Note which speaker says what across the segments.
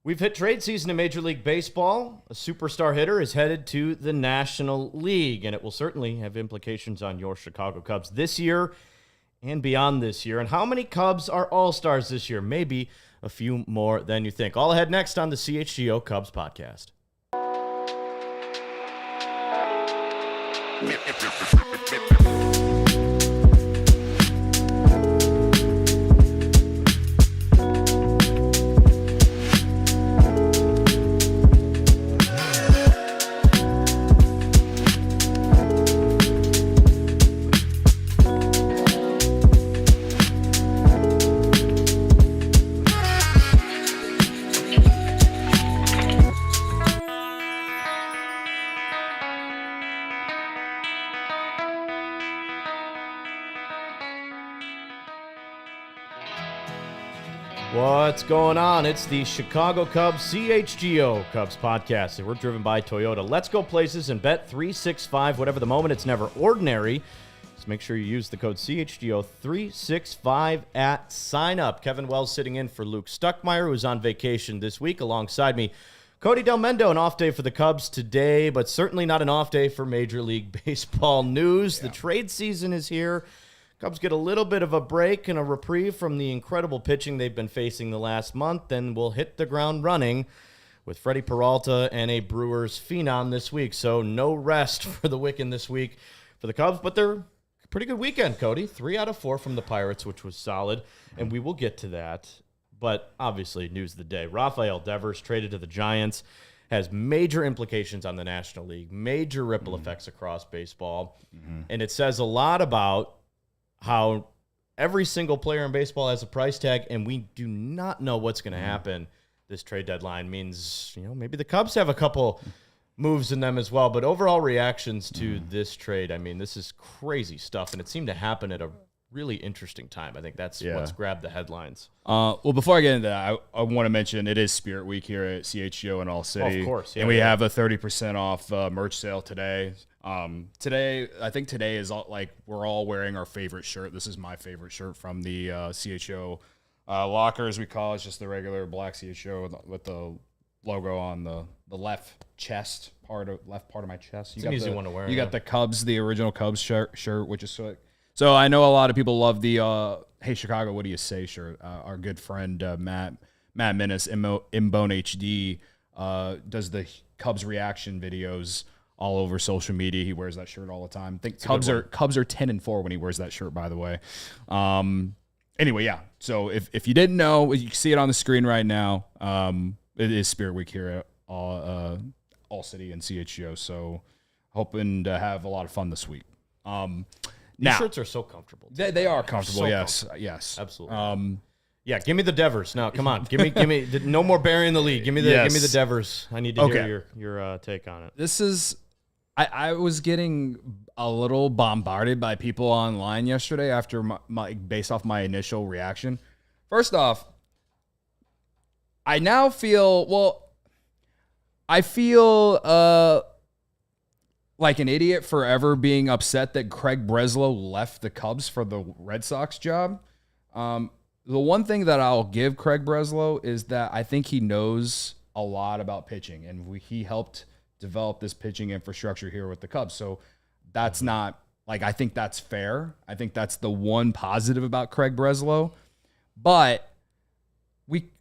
Speaker 1: We've hit trade season in Major League Baseball. A superstar hitter is headed to the National League, and it will certainly have implications on your Chicago Cubs this year and beyond this year. And how many Cubs are all-stars this year? Maybe a few more than you think. All ahead next on the CHGO Cubs podcast. What's going on? It's the Chicago Cubs CHGO Cubs podcast. We're driven by Toyota. Let's go places and bet 365. Whatever the moment, it's never ordinary. Just make sure you use the code CHGO365 at sign up. Kevin Wells sitting in for Luke Stuckmeyer, who's on vacation this week. Alongside me, Cody Del Mendo. An off day for the Cubs today, but certainly not an off day for Major League Baseball news. The trade season is here. Cubs get a little bit of a break and a reprieve from the incredible pitching they've been facing the last month, and will hit the ground running with Freddie Peralta and a Brewers phenom this week. So no rest for the Wicken this week for the Cubs, but they're a pretty good weekend, Cody. 3 out of 4 from the Pirates, which was solid, and we will get to that. But obviously, news of the day. Rafael Devers traded to the Giants has major implications on the National League, major ripple effects across baseball, and it says a lot about how every single player in baseball has a price tag, and we do not know what's going to happen. This trade deadline means, maybe the Cubs have a couple moves in them as well. But overall reactions to this trade, I mean, this is crazy stuff, and it seemed to happen at a really interesting time. I think that's what's grabbed the headlines.
Speaker 2: Well, before I get into that, I want to mention it is Spirit Week here at CHGO in ALLCITY.
Speaker 1: Of course. Yeah,
Speaker 2: and we have a 30% off merch sale today. Today is we're all wearing our favorite shirt. This is my favorite shirt from the CHGO locker, as we call it. It's just the regular black CHGO with the logo on the left part of my chest.
Speaker 1: It's an easy one to wear.
Speaker 2: You got the Cubs, the original Cubs shirt, which is sick. So I know a lot of people love the Hey Chicago, what do you say shirt. Our good friend Matt Minnis, Imbone HD, does the Cubs reaction videos all over social media. He wears that shirt all the time. I think Cubs are 10-4 when he wears that shirt, by the way. Anyway, yeah. So if you didn't know, you can see it on the screen right now. It is Spirit Week here at ALLCITY and CHGO. So hoping to have a lot of fun this week.
Speaker 1: These shirts are so comfortable.
Speaker 2: They are comfortable.
Speaker 1: So
Speaker 2: yes,
Speaker 1: comfortable.
Speaker 2: yes,
Speaker 1: absolutely. Yeah, give me the Devers now. Come on, give me. No more burying the lead. Give me the Devers. I need to hear your take on it.
Speaker 2: This is. I was getting a little bombarded by people online yesterday after based off my initial reaction. First off, I now feel like an idiot forever being upset that Craig Breslow left the Cubs for the Red Sox job. The one thing that I'll give Craig Breslow is that I think he knows a lot about pitching, and he helped develop this pitching infrastructure here with the Cubs. So that's not, I think that's fair. I think that's the one positive about Craig Breslow. But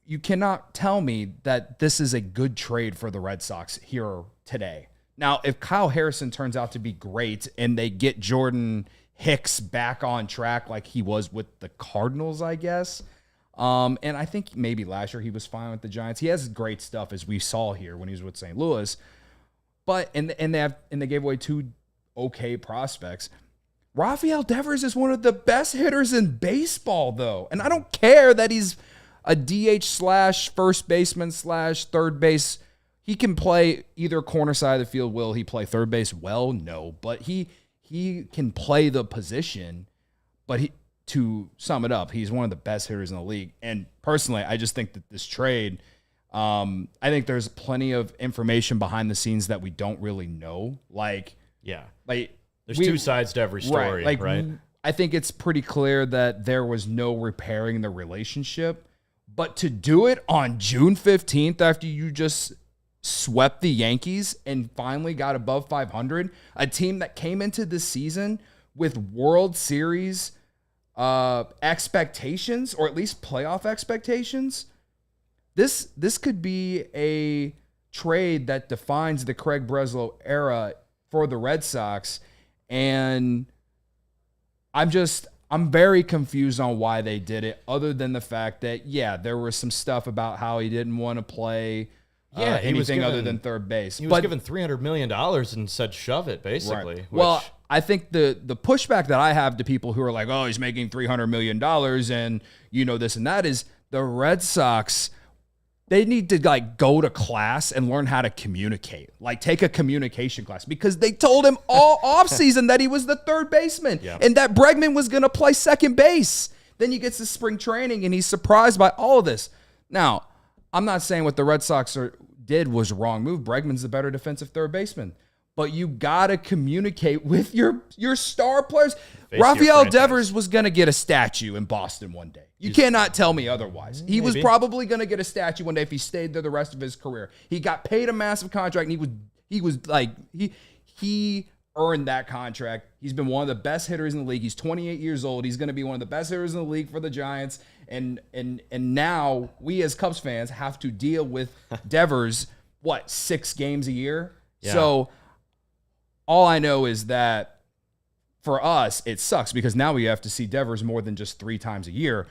Speaker 2: you cannot tell me that this is a good trade for the Red Sox here today. Now, if Kyle Harrison turns out to be great and they get Jordan Hicks back on track like he was with the Cardinals, I guess, and I think maybe last year he was fine with the Giants. He has great stuff, as we saw here when he was with St. Louis. But and they gave away 2 okay prospects. Rafael Devers is one of the best hitters in baseball, though, and I don't care that he's a DH / first baseman / third base. He can play either corner side of the field. Will he play third base? Well, no, but he can play the position. But to sum it up, he's one of the best hitters in the league. And personally, I just think that this trade, I think there's plenty of information behind the scenes that we don't really know.
Speaker 1: There's 2 sides to every story, right?
Speaker 2: I think it's pretty clear that there was no repairing the relationship. But to do it on June 15th after you just swept the Yankees and finally got above 500, a team that came into this season with World Series expectations, or at least playoff expectations, this could be a trade that defines the Craig Breslow era for the Red Sox. And I'm very confused on why they did it, other than the fact that, yeah, there was some stuff about how he didn't want to play anything other than third base.
Speaker 1: He was given $300 million and said, shove it, basically.
Speaker 2: Right. Well, I think the pushback that I have to people who are like, oh, he's making $300 million and, this and that, is the Red Sox, they need to go to class and learn how to communicate. Take a communication class, because they told him all offseason that he was the third baseman and that Bregman was going to play second base. Then he gets to spring training and he's surprised by all of this. Now, I'm not saying what the Red Sox did was a wrong move. Bregman's the better defensive third baseman. But you got to communicate with your star players. Rafael Devers was going to get a statue in Boston one day. You cannot tell me otherwise. He was probably going to get a statue one day if he stayed there the rest of his career. He got paid a massive contract, and he earned that contract. He's been one of the best hitters in the league. He's 28 years old. He's going to be one of the best hitters in the league for the Giants. And now we as Cubs fans have to deal with Devers, 6 games a year? Yeah. So all I know is that for us, it sucks because now we have to see Devers more than just 3 times a year.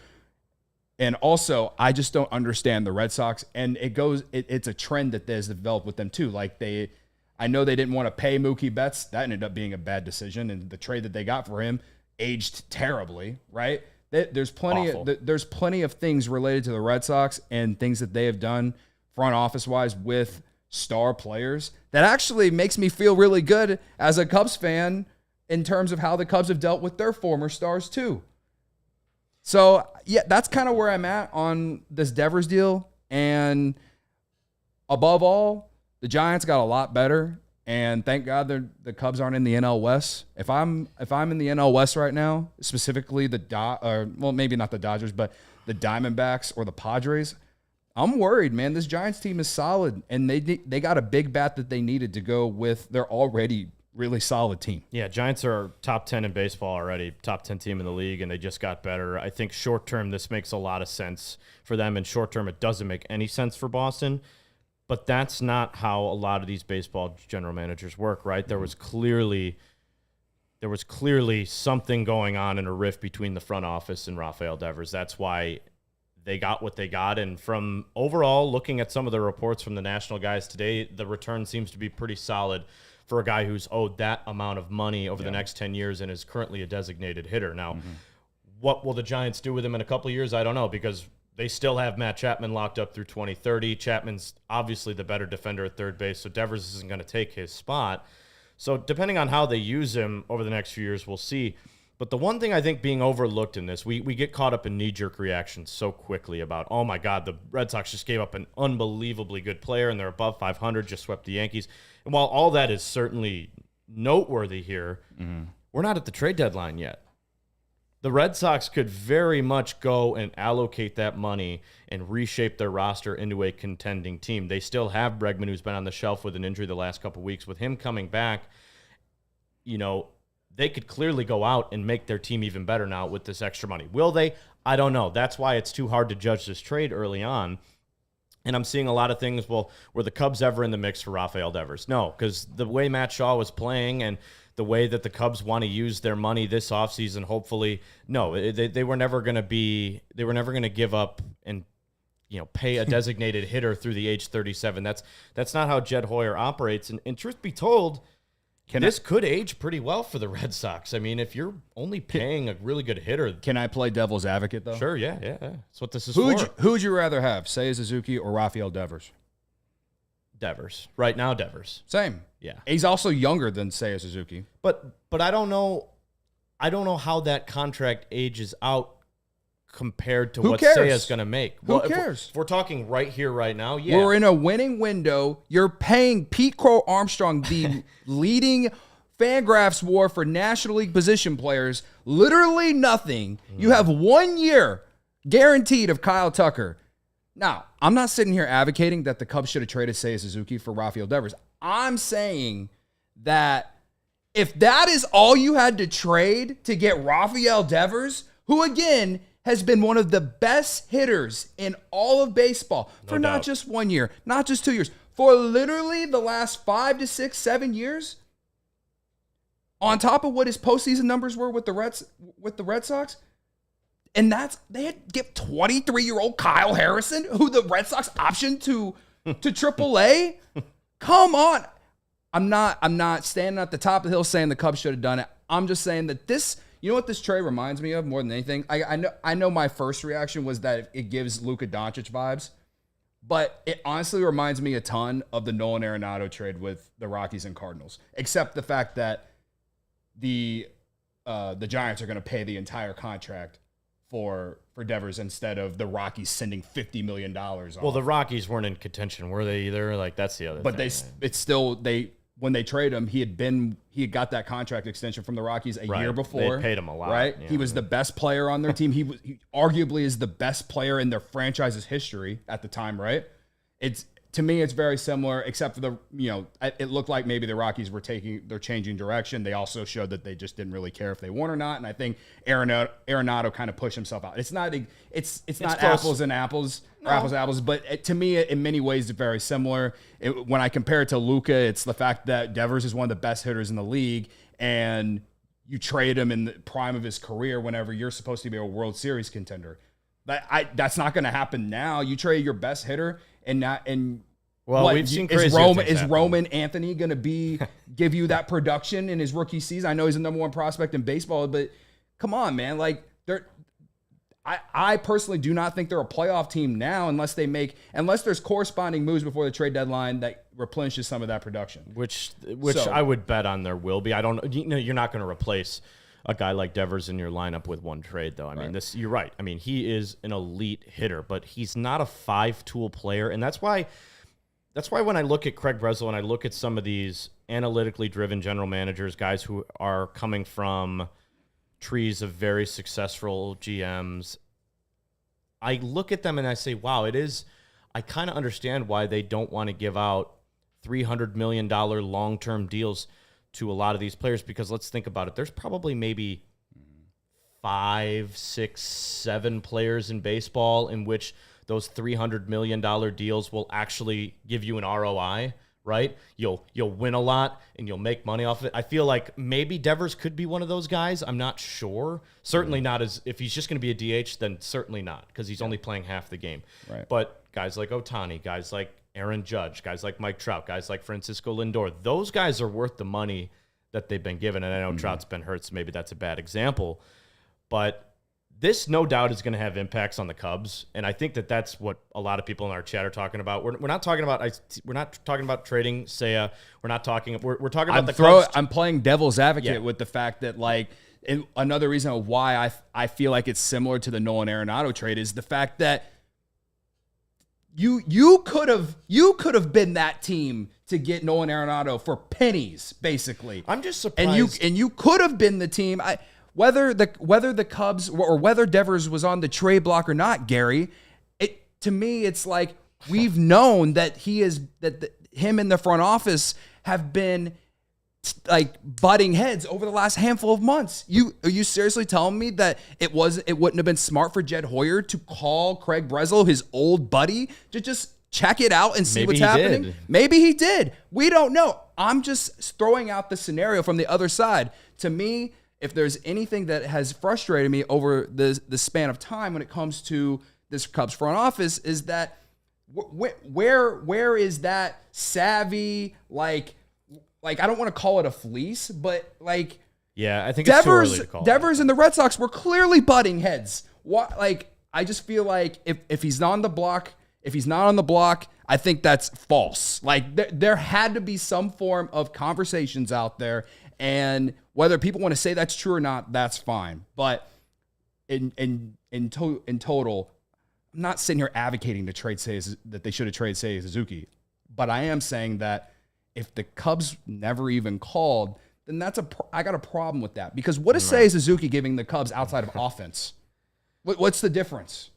Speaker 2: And also, I just don't understand the Red Sox. And it's a trend that has developed with them too. I know they didn't want to pay Mookie Betts. That ended up being a bad decision. And the trade that they got for him aged terribly, right? There's plenty of things related to the Red Sox and things that they have done front office wise with star players that actually makes me feel really good as a Cubs fan in terms of how the Cubs have dealt with their former stars too. So yeah, that's kind of where I'm at on this Devers deal. And above all, the Giants got a lot better, and thank God the Cubs aren't in the NL West. If I'm in the NL West right now, specifically maybe not the Dodgers, but the Diamondbacks or the Padres, I'm worried, man. This Giants team is solid, and they got a big bat that they needed to go with their already really solid team.
Speaker 1: Yeah, Giants are top 10 in baseball already, top 10 team in the league, and they just got better. I think short term this makes a lot of sense for them, and short term it doesn't make any sense for Boston. But that's not how a lot of these baseball general managers work, right? There was clearly something going on in a rift between the front office and Rafael Devers. That's why they got what they got. And from overall, looking at some of the reports from the national guys today, the return seems to be pretty solid for a guy who's owed that amount of money over the next 10 years and is currently a designated hitter. Now, what will the Giants do with him in a couple of years? I don't know, because they still have Matt Chapman locked up through 2030. Chapman's obviously the better defender at third base, so Devers isn't going to take his spot. So depending on how they use him over the next few years, we'll see. But the one thing I think being overlooked in this, we get caught up in knee-jerk reactions so quickly about, oh my God, the Red Sox just gave up an unbelievably good player and they're above 500, just swept the Yankees. And while all that is certainly noteworthy here, we're not at the trade deadline yet. The Red Sox could very much go and allocate that money and reshape their roster into a contending team. They still have Bregman, who's been on the shelf with an injury the last couple of weeks. With him coming back, they could clearly go out and make their team even better now with this extra money. Will they? I don't know. That's why it's too hard to judge this trade early on. And I'm seeing a lot of things, were the Cubs ever in the mix for Rafael Devers? No, because the way Matt Shaw was playing and the way that the Cubs want to use their money this offseason, hopefully, no, they were never going to give up and pay a designated hitter through the age 37. That's not how Jed Hoyer operates. And truth be told, this could age pretty well for the Red Sox. I mean, if you're only paying a really good hitter.
Speaker 2: Can I play devil's advocate, though?
Speaker 1: Sure, yeah. That's what this is for.
Speaker 2: Who would you rather have, Seiya Suzuki or Rafael Devers?
Speaker 1: Devers. Right now, Devers.
Speaker 2: Same.
Speaker 1: Yeah.
Speaker 2: He's also younger than Seiya Suzuki.
Speaker 1: But I don't know how that contract ages out compared to what Seiya's going to make.
Speaker 2: Who cares?
Speaker 1: If we're talking right here, right now, yeah.
Speaker 2: We're in a winning window. You're paying Pete Crow Armstrong, the leading Fangraphs war for National League position players, literally nothing. You have 1 year guaranteed of Kyle Tucker. Now, I'm not sitting here advocating that the Cubs should have traded Seiya Suzuki for Rafael Devers. I'm saying that if that is all you had to trade to get Rafael Devers, who again has been one of the best hitters in all of baseball for not just 1 year, not just 2 years, for literally the last 5 to 6, 7 years, on top of what his postseason numbers were with the Red Sox, and they had to give 23-year-old Kyle Harrison, who the Red Sox optioned to AAA. Come on. I'm not standing at the top of the hill saying the Cubs should have done it. I'm just saying that this, you know what this trade reminds me of more than anything? I know my first reaction was that it gives Luka Doncic vibes, but it honestly reminds me a ton of the Nolan Arenado trade with the Rockies and Cardinals, except the fact that the Giants are going to pay the entire contract for Devers instead of the Rockies sending $50 million off.
Speaker 1: Well, the Rockies weren't in contention, were they either? Like, that's the other
Speaker 2: but
Speaker 1: thing.
Speaker 2: It's still, when they trade him, he had got that contract extension from the Rockies a year before.
Speaker 1: They paid him a lot.
Speaker 2: Right?
Speaker 1: Yeah.
Speaker 2: He was the best player on their team. He arguably is the best player in their franchise's history at the time, right? To me, it's very similar, except for it looked like maybe the Rockies they're changing direction. They also showed that they just didn't really care if they won or not. And I think Arenado kind of pushed himself out. It's not apples and apples, or apples and apples, but to me, in many ways, it's very similar. When I compare it to Luka, it's the fact that Devers is one of the best hitters in the league, and you trade him in the prime of his career whenever you're supposed to be a World Series contender. That's not going to happen now. You trade your best hitter.
Speaker 1: We've seen crazy
Speaker 2: is Roman Anthony going to give you that production in his rookie season? I know he's the number one prospect in baseball, but come on, man. Like, I personally do not think they're a playoff team now unless there's corresponding moves before the trade deadline that replenishes some of that production.
Speaker 1: Which I would bet on there will be. You're not going to replace a guy like Devers in your lineup with one trade, though. I mean, you're right. I mean, he is an elite hitter, but he's not a 5-tool player, and that's why when I look at Craig Breslow and I look at some of these analytically driven general managers, guys who are coming from trees of very successful GMs, I look at them and I say, wow, I kind of understand why they don't want to give out $300 million long-term deals to a lot of these players, because let's think about it. There's probably maybe 5, 6, 7 players in baseball in which those $300 million deals will actually give you an ROI, right? You'll win a lot and you'll make money off of it. I feel like maybe Devers could be one of those guys. I'm not sure. Certainly not if he's just going to be a DH, then certainly not, because he's only playing half the game.
Speaker 2: Right.
Speaker 1: But guys like Ohtani, guys like Aaron Judge, guys like Mike Trout, guys like Francisco Lindor, those guys are worth the money that they've been given. And I know Trout's been hurt, so maybe that's a bad example. But this, no doubt, is going to have impacts on the Cubs, and I think that that's what a lot of people in our chat are talking about. We're not talking about trading Seiya. We're talking about the Cubs.
Speaker 2: I'm playing devil's advocate with the fact that, like, and another reason why I feel like it's similar to the Nolan Arenado trade is the fact that you could have been that team to get Nolan Arenado for pennies, basically.
Speaker 1: I'm just surprised.
Speaker 2: And you could have been the team. Whether the Cubs or whether Devers was on the trade block or not, Gary, to me it's like we've known that him and the front office have been like butting heads over the last handful of months. Are you seriously telling me that it wouldn't have been smart for Jed Hoyer to call Craig Breslow, his old buddy, to just check it out and see what's happening? Maybe he did. We don't know. I'm just throwing out the scenario from the other side. To me, if there's anything that has frustrated me over the span of time when it comes to this Cubs front office is that where is that savvy, like I don't want to call it a fleece, but like,
Speaker 1: yeah, I think it's too early to call
Speaker 2: Devers and the Red Sox were clearly butting heads. I just feel like if he's not on the block, I think that's false. Like there had to be some form of conversations out there, and whether people want to say that's true or not, that's fine. But in total, I'm not sitting here advocating that they should have traded Seiya Suzuki, but I am saying that if the Cubs never even called, then I got a problem with that, because what is Seiya Suzuki giving the Cubs outside of offense? What's the difference?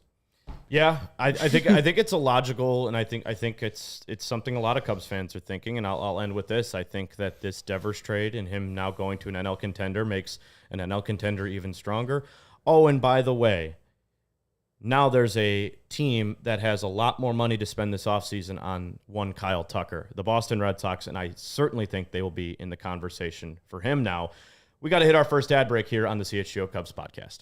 Speaker 1: Yeah, I think it's illogical, and I think it's something a lot of Cubs fans are thinking. And I'll end with this. I think that this Devers trade and him now going to an NL contender makes an NL contender even stronger. Oh, and by the way, now there's a team that has a lot more money to spend this offseason on one Kyle Tucker, the Boston Red Sox, and I certainly think they will be in the conversation for him now. We got to hit our first ad break here on the CHGO Cubs podcast.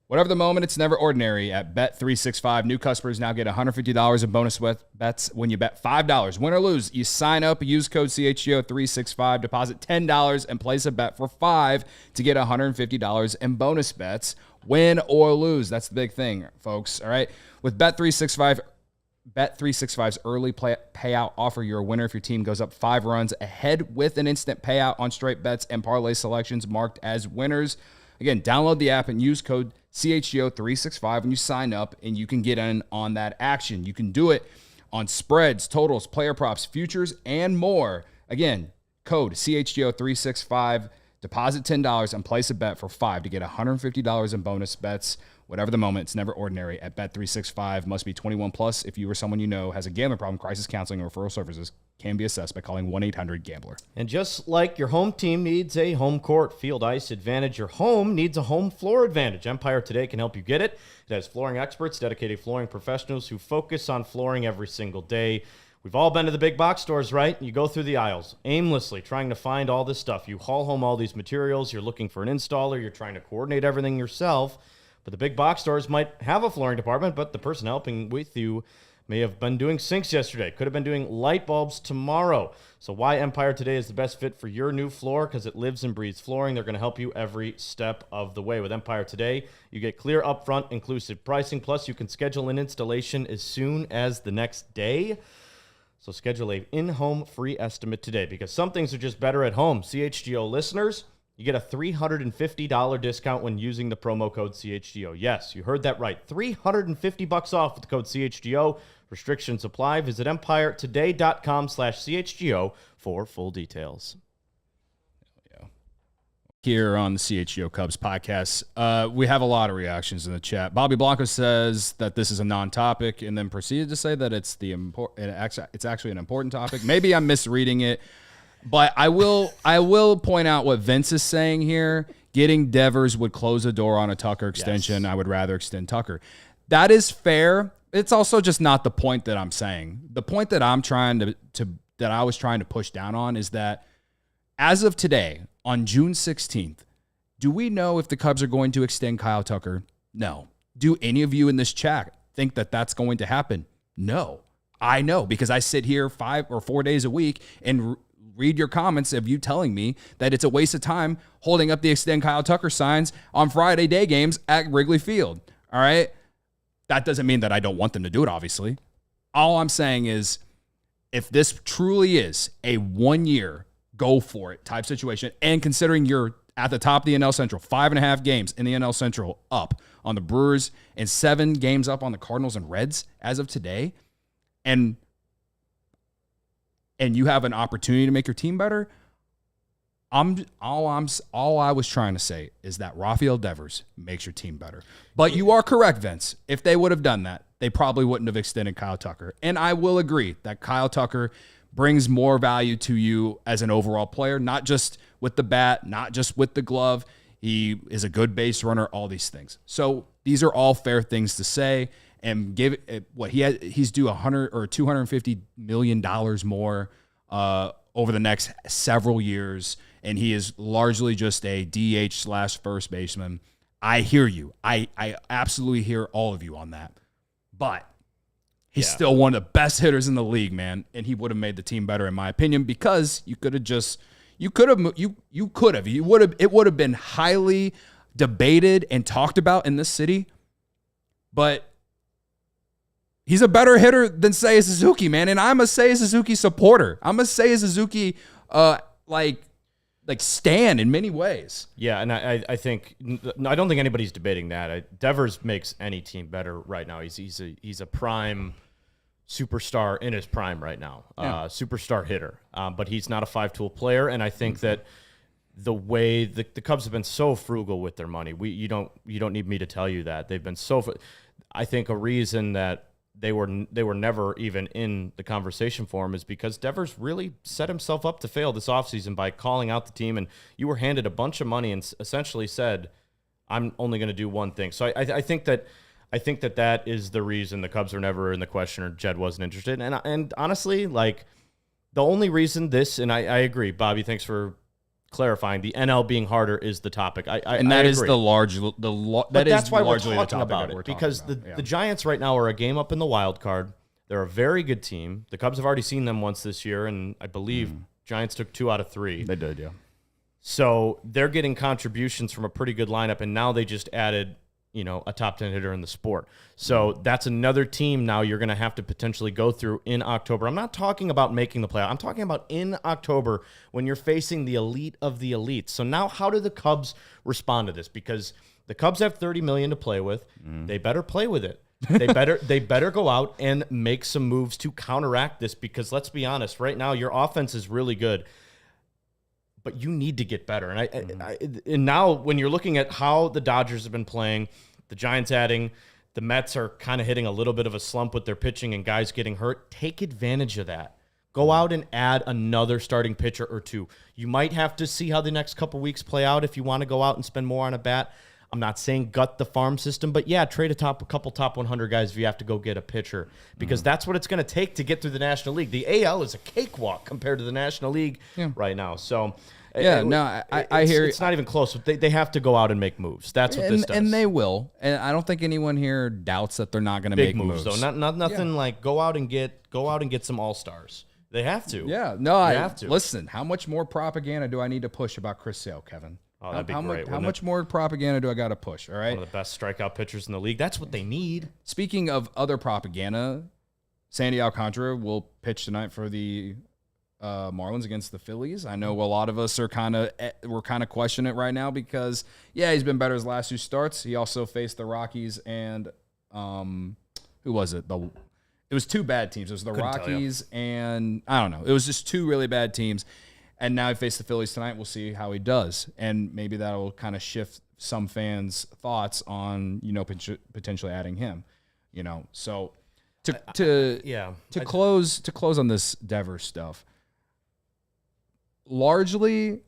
Speaker 2: Whatever the moment, it's never ordinary at Bet365. New customers now get $150 in bonus bets when you bet $5. Win or lose, you sign up, use code CHGO365, deposit $10, and place a bet for $5 to get $150 in bonus bets. Win or lose. That's the big thing, folks. All right. With Bet365, Bet365's early payout offer, you're a winner if your team goes up 5 runs ahead with an instant payout on straight bets and parlay selections marked as winners. Again, download the app and use code CHGO365 when you sign up, and you can get in on that action. You can do it on spreads, totals, player props, futures, and more. Again, code CHGO365, deposit $10, and place a bet for $5 to get $150 in bonus bets. Whatever the moment, it's never ordinary at Bet365. Must be 21 plus. If you or someone you know has a gambling problem, crisis counseling or referral services can be assessed by calling 1-800-GAMBLER.
Speaker 1: And just like your home team needs a home court field ice advantage, your home needs a home floor advantage. Empire Today can help you get it. It has flooring experts, dedicated flooring professionals who focus on flooring every single day. We've all been to the big box stores, right? You go through the aisles aimlessly trying to find all this stuff. You haul home all these materials. You're looking for an installer. You're trying to coordinate everything yourself. But the big box stores might have a flooring department, but the person helping with you may have been doing sinks yesterday, could have been doing light bulbs tomorrow. So why Empire Today is the best fit for your new floor? Because it lives and breathes flooring. They're going to help you every step of the way. With Empire Today, you get clear upfront inclusive pricing, plus you can schedule an installation as soon as the next day. So schedule an in-home free estimate today, because some things are just better at home. CHGO listeners, you get a $350 discount when using the promo code CHGO. Yes, you heard that right. $350 off with the code CHGO. Restrictions apply. Visit EmpireToday.com/CHGO for full details.
Speaker 2: Here on the CHGO Cubs podcast, we have a lot of reactions in the chat. Bobby Blanco says that this is a non-topic, and then proceeded to say that it's actually an important topic. Maybe I'm misreading it. But I will point out what Vince is saying here. Getting Devers would close the door on a Tucker extension. Yes. I would rather extend Tucker. That is fair. It's also just not the point that I'm saying. The point that I'm trying that I was trying to push down on is that as of today, on June 16th, do we know if the Cubs are going to extend Kyle Tucker? No. Do any of you in this chat think that that's going to happen? No. I know, because I sit here 5 or 4 days a week and read your comments of you telling me that it's a waste of time holding up the extend Kyle Tucker signs on Friday day games at Wrigley Field. All right. That doesn't mean that I don't want them to do it, obviously. All I'm saying is, if this truly is a 1 year go for it type situation, and considering you're at the top of the NL Central, 5.5 games in the NL Central up on the Brewers and 7 games up on the Cardinals and Reds as of today, and you have an opportunity to make your team better, all I was trying to say is that Rafael Devers makes your team better. But you are correct, Vince. If they would have done that, they probably wouldn't have extended Kyle Tucker. And I will agree that Kyle Tucker brings more value to you as an overall player, not just with the bat, not just with the glove. He is a good base runner, all these things. So these are all fair things to say. And give it what he's due $100 or $250 million more over the next several years, and he is largely just a DH/first baseman. I hear you. I absolutely hear all of you on that. But he's still one of the best hitters in the league, man, and he would have made the team better, in my opinion, because it would have been highly debated and talked about in this city, but he's a better hitter than Seiya Suzuki, man. And I'm a Seiya Suzuki supporter. I'm a Seiya Suzuki, stan in many ways.
Speaker 1: Yeah, and I don't think anybody's debating that. Devers makes any team better right now. He's a prime superstar in his prime right now. Superstar hitter. But he's not a 5-tool player, and I think that the way the Cubs have been so frugal with their money. You don't need me to tell you that. They've been I think a reason that they were never even in the conversation for him is because Devers really set himself up to fail this offseason by calling out the team, and you were handed a bunch of money and essentially said, I'm only going to do one thing. So I think that is the reason the Cubs are never in the question, or Jed wasn't interested. And honestly, like, the only reason this, and I agree, Bobby, thanks for clarifying, the NL being harder is the topic.
Speaker 2: That's why
Speaker 1: we're talking about it, because the Giants right now are a game up in the wild card. They're a very good team. The Cubs have already seen them once this year, and I believe Giants took 2 out of 3.
Speaker 2: They did, yeah.
Speaker 1: So they're getting contributions from a pretty good lineup, and now they just added, a top 10 hitter in the sport. So that's another team now you're going to have to potentially go through in October. I'm not talking about making the playoff. I'm talking about in October when you're facing the elite of the elite. So now how do the Cubs respond to this? Because the Cubs have $30 million to play with. They better play with it. They better go out and make some moves to counteract this, because let's be honest, right now your offense is really good, but you need to get better. And now when you're looking at how the Dodgers have been playing, the Giants adding, the Mets are kind of hitting a little bit of a slump with their pitching and guys getting hurt. Take advantage of that. Go out and add another starting pitcher or two. You might have to see how the next couple weeks play out if you want to go out and spend more on a bat. I'm not saying gut the farm system, but yeah, trade a couple top 100 guys if you have to go get a pitcher, because that's what it's going to take to get through the National League. The AL is a cakewalk compared to the National League right now. So
Speaker 2: I hear
Speaker 1: it's not even close. They have to go out and make moves. That's what this does,
Speaker 2: and they will. And I don't think anyone here doubts that they're not going to make moves.
Speaker 1: Though nothing like go out and get some all-stars. They have to.
Speaker 2: Yeah, no, I have to. Listen, how much more propaganda do I need to push about Chris Sale, Kevin?
Speaker 1: Oh, that'd be great.
Speaker 2: How much more propaganda do I got to push? All right,
Speaker 1: one of the best strikeout pitchers in the league. That's what they need.
Speaker 2: Speaking of other propaganda, Sandy Alcantara will pitch tonight for the Marlins against the Phillies. I know a lot of us are kind of questioning it right now because he's been better his last 2 starts. He also faced the Rockies and who was it? It was 2 bad teams. It was the Rockies and I don't know. It was just 2 really bad teams. And now he faced the Phillies tonight. We'll see how he does, and maybe that will kind of shift some fans' thoughts on potentially adding him. So to close on this Devers stuff. Largely,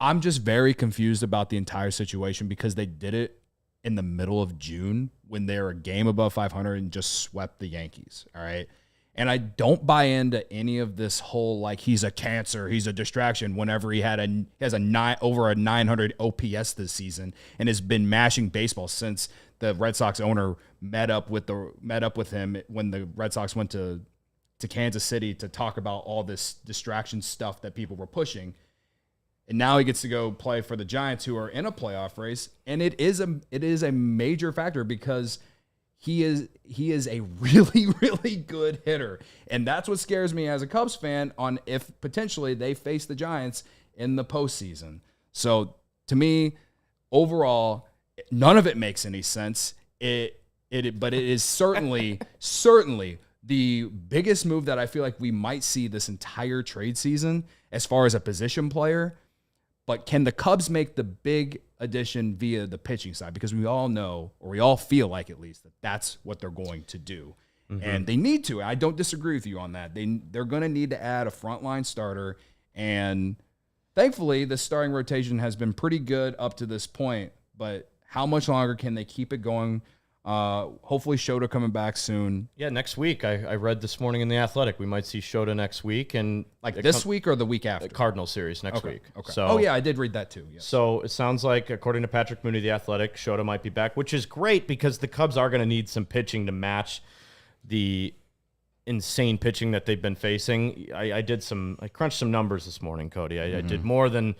Speaker 2: I'm just very confused about the entire situation because they did it in the middle of June when they were a game above 500 and just swept the Yankees. All right. And I don't buy into any of this whole, like, he's a cancer, he's a distraction, whenever he has over a 900 OPS this season and has been mashing baseball since the Red Sox owner met up with him when the Red Sox went to Kansas City to talk about all this distraction stuff that people were pushing. And now he gets to go play for the Giants, who are in a playoff race. And it is a major factor because he is a really, really good hitter. And that's what scares me as a Cubs fan on if potentially they face the Giants in the postseason. So to me, overall, none of it makes any sense. But it is certainly the biggest move that I feel like we might see this entire trade season as far as a position player. But can the Cubs make the big addition via the pitching side? Because we all know, or we all feel like at least, that that's what they're going to do. Mm-hmm. And they need to. I don't disagree with you on that. They're going to need to add a frontline starter. And thankfully, the starting rotation has been pretty good up to this point. But how much longer can they keep it going? Hopefully Shota coming back soon.
Speaker 1: Yeah, next week. I read this morning in The Athletic we might see Shota next week. And
Speaker 2: like this week or the week after?
Speaker 1: The Cardinal series next week.
Speaker 2: Okay. So, I did read that too. Yes.
Speaker 1: So it sounds like, according to Patrick Mooney, The Athletic, Shota might be back, which is great because the Cubs are going to need some pitching to match the insane pitching that they've been facing. I crunched some numbers this morning, Cody. I did more than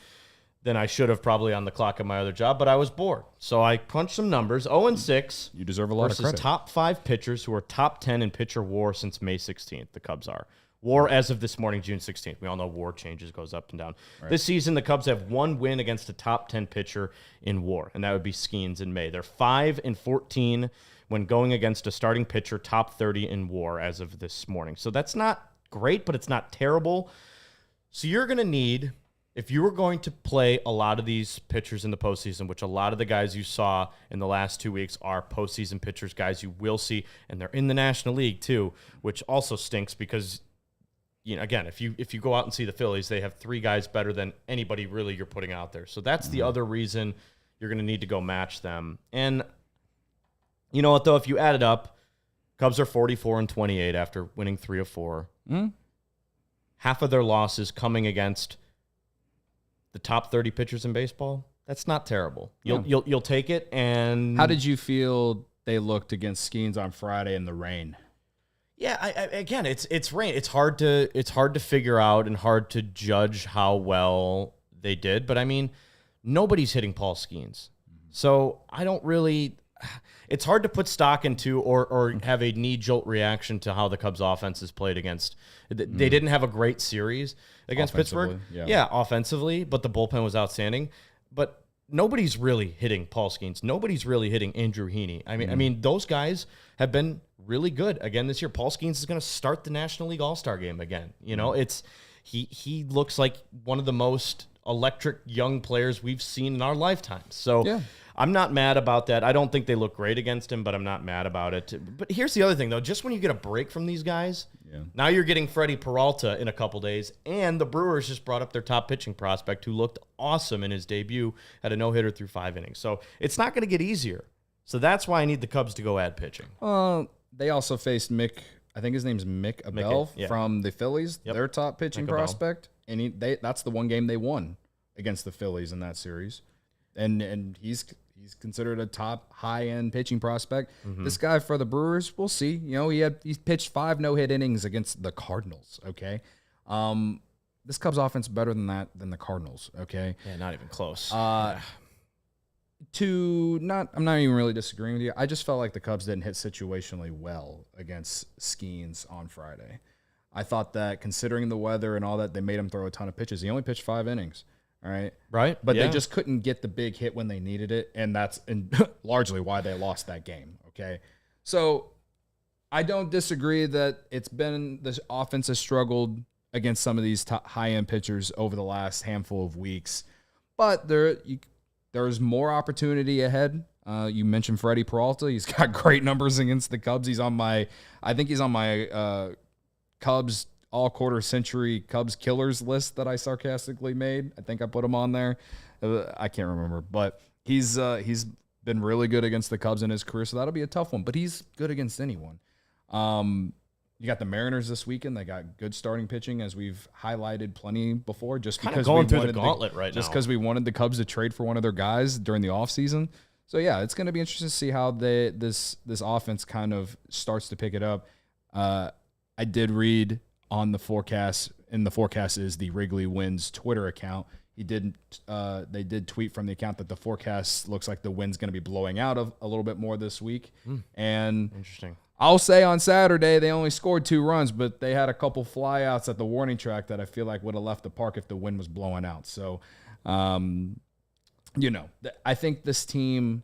Speaker 1: I should have probably on the clock at my other job, but I was bored. So I crunched some numbers. 0-6.
Speaker 2: You deserve a lot of credit.
Speaker 1: Versus top 5 pitchers who are top 10 in pitcher WAR since May 16th. The Cubs are. WAR as of this morning, June 16th. We all know WAR changes, goes up and down. Right. This season, the Cubs have 1 win against a top 10 pitcher in WAR, and that would be Skeens in May. They're 5-14 when going against a starting pitcher top 30 in WAR as of this morning. So that's not great, but it's not terrible. So you're going to need... if you were going to play a lot of these pitchers in the postseason, which a lot of the guys you saw in the last 2 weeks are postseason pitchers, guys you will see, and they're in the National League too, which also stinks because, again, if you go out and see the Phillies, they have 3 guys better than anybody really you're putting out there. So that's the other reason you're going to need to go match them. And you know what, though? If you add it up, Cubs are 44-28 after winning 3 of 4. Half of their losses coming against the top 30 pitchers in baseball. That's not terrible. You'll take it. And
Speaker 2: how did you feel they looked against Skeens on Friday in the rain?
Speaker 1: Yeah, again, it's rain. It's hard to figure out and hard to judge how well they did. But I mean, nobody's hitting Paul Skeens, so I don't really. It's hard to put stock into or have a knee jolt reaction to how the Cubs offense is played against. They didn't have a great series against Pittsburgh. Yeah, offensively, but the bullpen was outstanding. But nobody's really hitting Paul Skeens. Nobody's really hitting Andrew Heaney. I mean, those guys have been really good again this year. Paul Skeens is going to start the National League All-Star game again. It's he looks like one of the most electric young players we've seen in our lifetimes. So. Yeah. I'm not mad about that. I don't think they look great against him, but I'm not mad about it. But here's the other thing, though. Just when you get a break from these guys, now you're getting Freddie Peralta in a couple days, and the Brewers just brought up their top pitching prospect who looked awesome in his debut, had a no-hitter through 5 innings. So it's not going to get easier. So that's wwhy I need the Cubs to go add pitching.
Speaker 2: They also faced Mick, I think his name's Mick Abel from the Phillies, their top pitching prospect. And that's the one game they won against the Phillies in that series. And he's considered a top high-end pitching prospect. This guy for the Brewers, we'll see. He's pitched 5 no-hit innings against the Cardinals, okay? This Cubs offense is better than the Cardinals, okay?
Speaker 1: Yeah, not even close.
Speaker 2: I'm not even really disagreeing with you. I just felt like the Cubs didn't hit situationally well against Skeens on Friday. I thought that considering the weather and all that, they made him throw a ton of pitches. He only pitched 5 innings. All right.
Speaker 1: Right.
Speaker 2: But they just couldn't get the big hit when they needed it. And that's largely why they lost that game. Okay. So I don't disagree that this offense has struggled against some of these high-end pitchers over the last handful of weeks. But there's more opportunity ahead. You mentioned Freddie Peralta. He's got great numbers against the Cubs. I think he's on my Cubs all-quarter century Cubs killers list that I sarcastically made. I think I put him on there. I can't remember, but he's been really good against the Cubs in his career, so that'll be a tough one. But he's good against anyone. You got the Mariners this weekend. They got good starting pitching, as we've highlighted plenty before. Just
Speaker 1: kind
Speaker 2: because
Speaker 1: of going through the gauntlet right now.
Speaker 2: Just because we wanted the Cubs to trade for one of their guys during the offseason. So yeah, it's going to be interesting to see how this offense kind of starts to pick it up. I did read on the forecast, and the forecast is the Wrigley Wins Twitter account. They did tweet from the account that the forecast looks like the wind's going to be blowing out a little bit more this week. And
Speaker 1: interesting.
Speaker 2: I'll say on Saturday they only scored 2 runs, but they had a couple flyouts at the warning track that I feel like would have left the park if the wind was blowing out. So, I think this team,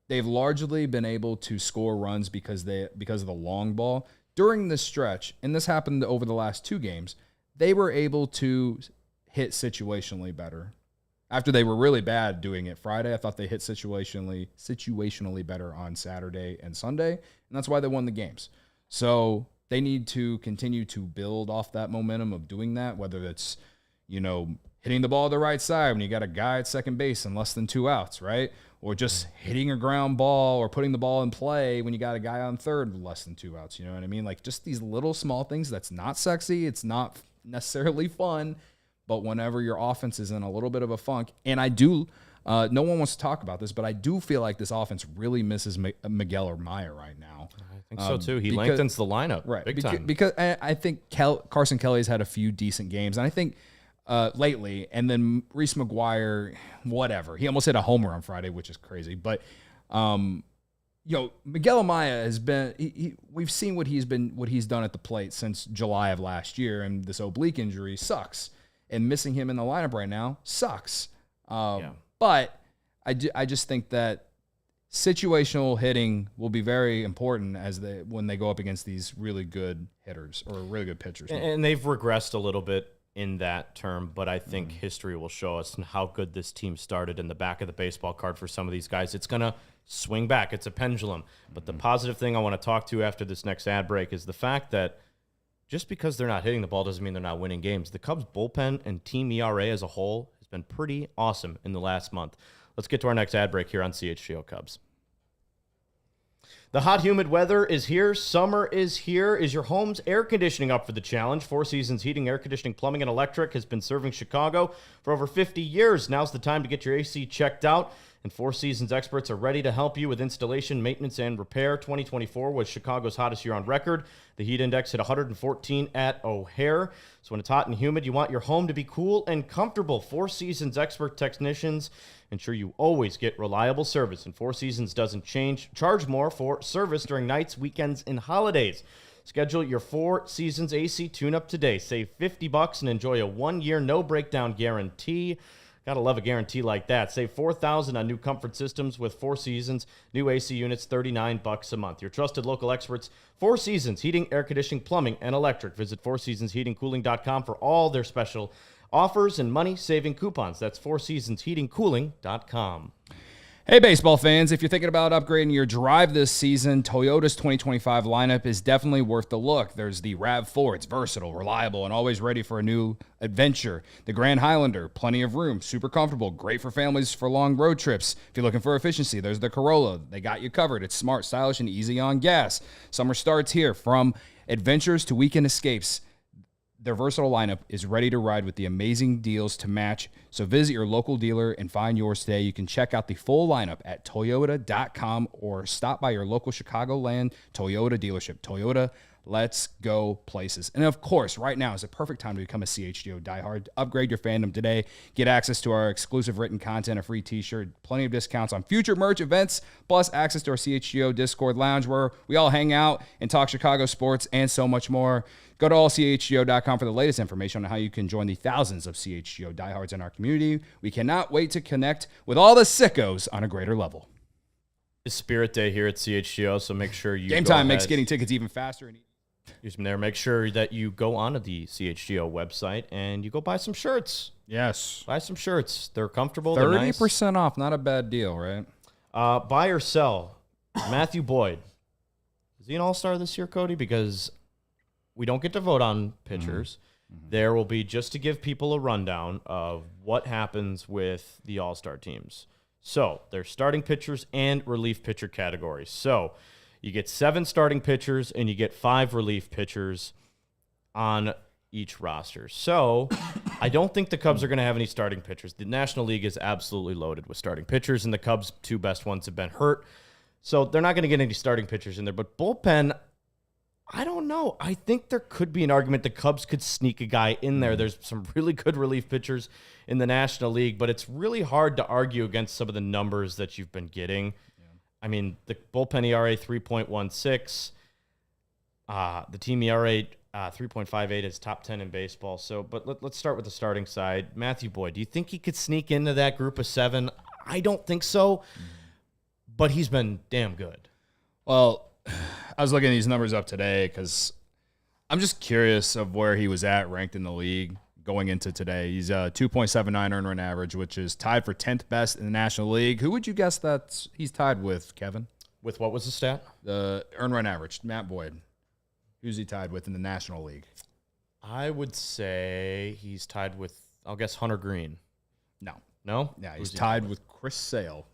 Speaker 2: they've largely been able to score runs because of the long ball. During this stretch, and this happened over the last 2 games, they were able to hit situationally better. After they were really bad doing it Friday, I thought they hit situationally better on Saturday and Sunday, and that's why they won the games. So they need to continue to build off that momentum of doing that, whether it's, hitting the ball the right side when you got a guy at second base and less than 2 outs, right? Or just hitting a ground ball or putting the ball in play when you got a guy on third with less than 2 outs. You know what I mean? Like, just these little small things that's not sexy. It's not necessarily fun. But whenever your offense is in a little bit of a funk, and I do, no one wants to talk about this, but I do feel like this offense really misses Miguel or Maya right now.
Speaker 1: I think so too. He lengthens the lineup big time.
Speaker 2: Because I think Carson Kelly's had a few decent games, and I think lately, and then Reese McGuire, whatever. He almost hit a homer on Friday, which is crazy. But Miguel Amaya has been. We've seen what he's done at the plate since July of last year, and this oblique injury sucks. And missing him in the lineup right now sucks. But I just think that situational hitting will be very important when they go up against these really good hitters or really good pitchers.
Speaker 1: And they've regressed a little bit in that term, but I think history will show us how good this team started in the back of the baseball card for some of these guys. It's going to swing back. It's a pendulum. But the positive thing I want to talk to after this next ad break is the fact that just because they're not hitting the ball doesn't mean they're not winning games. The Cubs bullpen and team ERA as a whole has been pretty awesome in the last month. Let's get to our next ad break here on CHGO Cubs. The hot, humid weather is here. Summer is here. Is your home's air conditioning up for the challenge? Four Seasons Heating, Air Conditioning, Plumbing, and Electric has been serving Chicago for over 50 years. Now's the time to get your AC checked out, and Four Seasons experts are ready to help you with installation, maintenance, and repair. 2024 was Chicago's hottest year on record. The heat index hit 114 at O'Hare. So when it's hot and humid, you want your home to be cool and comfortable. Four Seasons expert technicians ensure you always get reliable service, and Four Seasons doesn't charge more for service during nights, weekends, and holidays. Schedule your Four Seasons AC tune-up today. Save $50 and enjoy a 1-year no-breakdown guarantee. Gotta love a guarantee like that. Save $4,000 on new comfort systems with Four Seasons. New AC units, $39 a month. Your trusted local experts, Four Seasons Heating, Air Conditioning, Plumbing, and Electric. Visit fourseasonsheatingcooling.com for all their special offers and money-saving coupons. That's fourseasonsheatingcooling.com.
Speaker 2: Hey, baseball fans, if you're thinking about upgrading your drive this season, Toyota's 2025 lineup is definitely worth the look. There's the RAV4. It's versatile, reliable, and always ready for a new adventure. The Grand Highlander, plenty of room, super comfortable, great for families for long road trips. If you're looking for efficiency, there's the Corolla. They got you covered. It's smart, stylish, and easy on gas. Summer starts here. From adventures to weekend escapes, their versatile lineup is ready to ride with the amazing deals to match. So visit your local dealer and find yours today. You can check out the full lineup at Toyota.com or stop by your local Chicagoland Toyota dealership. Toyota, let's go places. And of course, right now is a perfect time to become a CHGO diehard. Upgrade your fandom today. Get access to our exclusive written content, a free t-shirt, plenty of discounts on future merch events, plus access to our CHGO Discord lounge where we all hang out and talk Chicago sports and so much more. Go to allchgo.com for the latest information on how you can join the thousands of CHGO diehards in our community. We cannot wait to connect with all the sickos on a greater level.
Speaker 1: It's Spirit Day here at CHGO, so make sure you
Speaker 2: Game Time makes getting tickets even faster and
Speaker 1: use them there. Make sure that you go onto the CHGO website and you go buy some shirts.
Speaker 2: Yes.
Speaker 1: Buy some shirts. They're comfortable.
Speaker 2: 30%
Speaker 1: they're nice.
Speaker 2: off. Not a bad deal, right?
Speaker 1: Buy or sell. Matthew Boyd. Is he an all-star this year, Cody? Because we don't get to vote on pitchers. Mm-hmm. There will be, just to give people a rundown of what happens with the all-star teams. So there's starting pitchers and relief pitcher categories. So you get 7 starting pitchers and you get 5 relief pitchers on each roster. So I don't think the Cubs are going to have any starting pitchers. The National League is absolutely loaded with starting pitchers, and the Cubs' 2 best ones have been hurt. So they're not going to get any starting pitchers in there. But bullpen, I don't know. I think there could be an argument the Cubs could sneak a guy in there. There's some really good relief pitchers in the National League, but it's really hard to argue against some of the numbers that you've been getting. Yeah. I mean, the bullpen ERA 3.16, the team ERA 3.58 is top 10 in baseball. So, but let's start with the starting side. Matthew Boyd, do you think he could sneak into that group of 7? I don't think so, but he's been damn good.
Speaker 2: Well, I was looking these numbers up today because I'm just curious of where he was ranked in the league going into today. He's a 2.79 earned run average, which is tied for 10th best in the National League. Who would you guess that he's tied with, Kevin?
Speaker 1: With what was the stat?
Speaker 2: The earned run average, Matt Boyd. Who's he tied with in the National League?
Speaker 1: I would say he's tied with, I'll guess, Hunter Green.
Speaker 2: No.
Speaker 1: No?
Speaker 2: Yeah, he's tied with Chris Sale.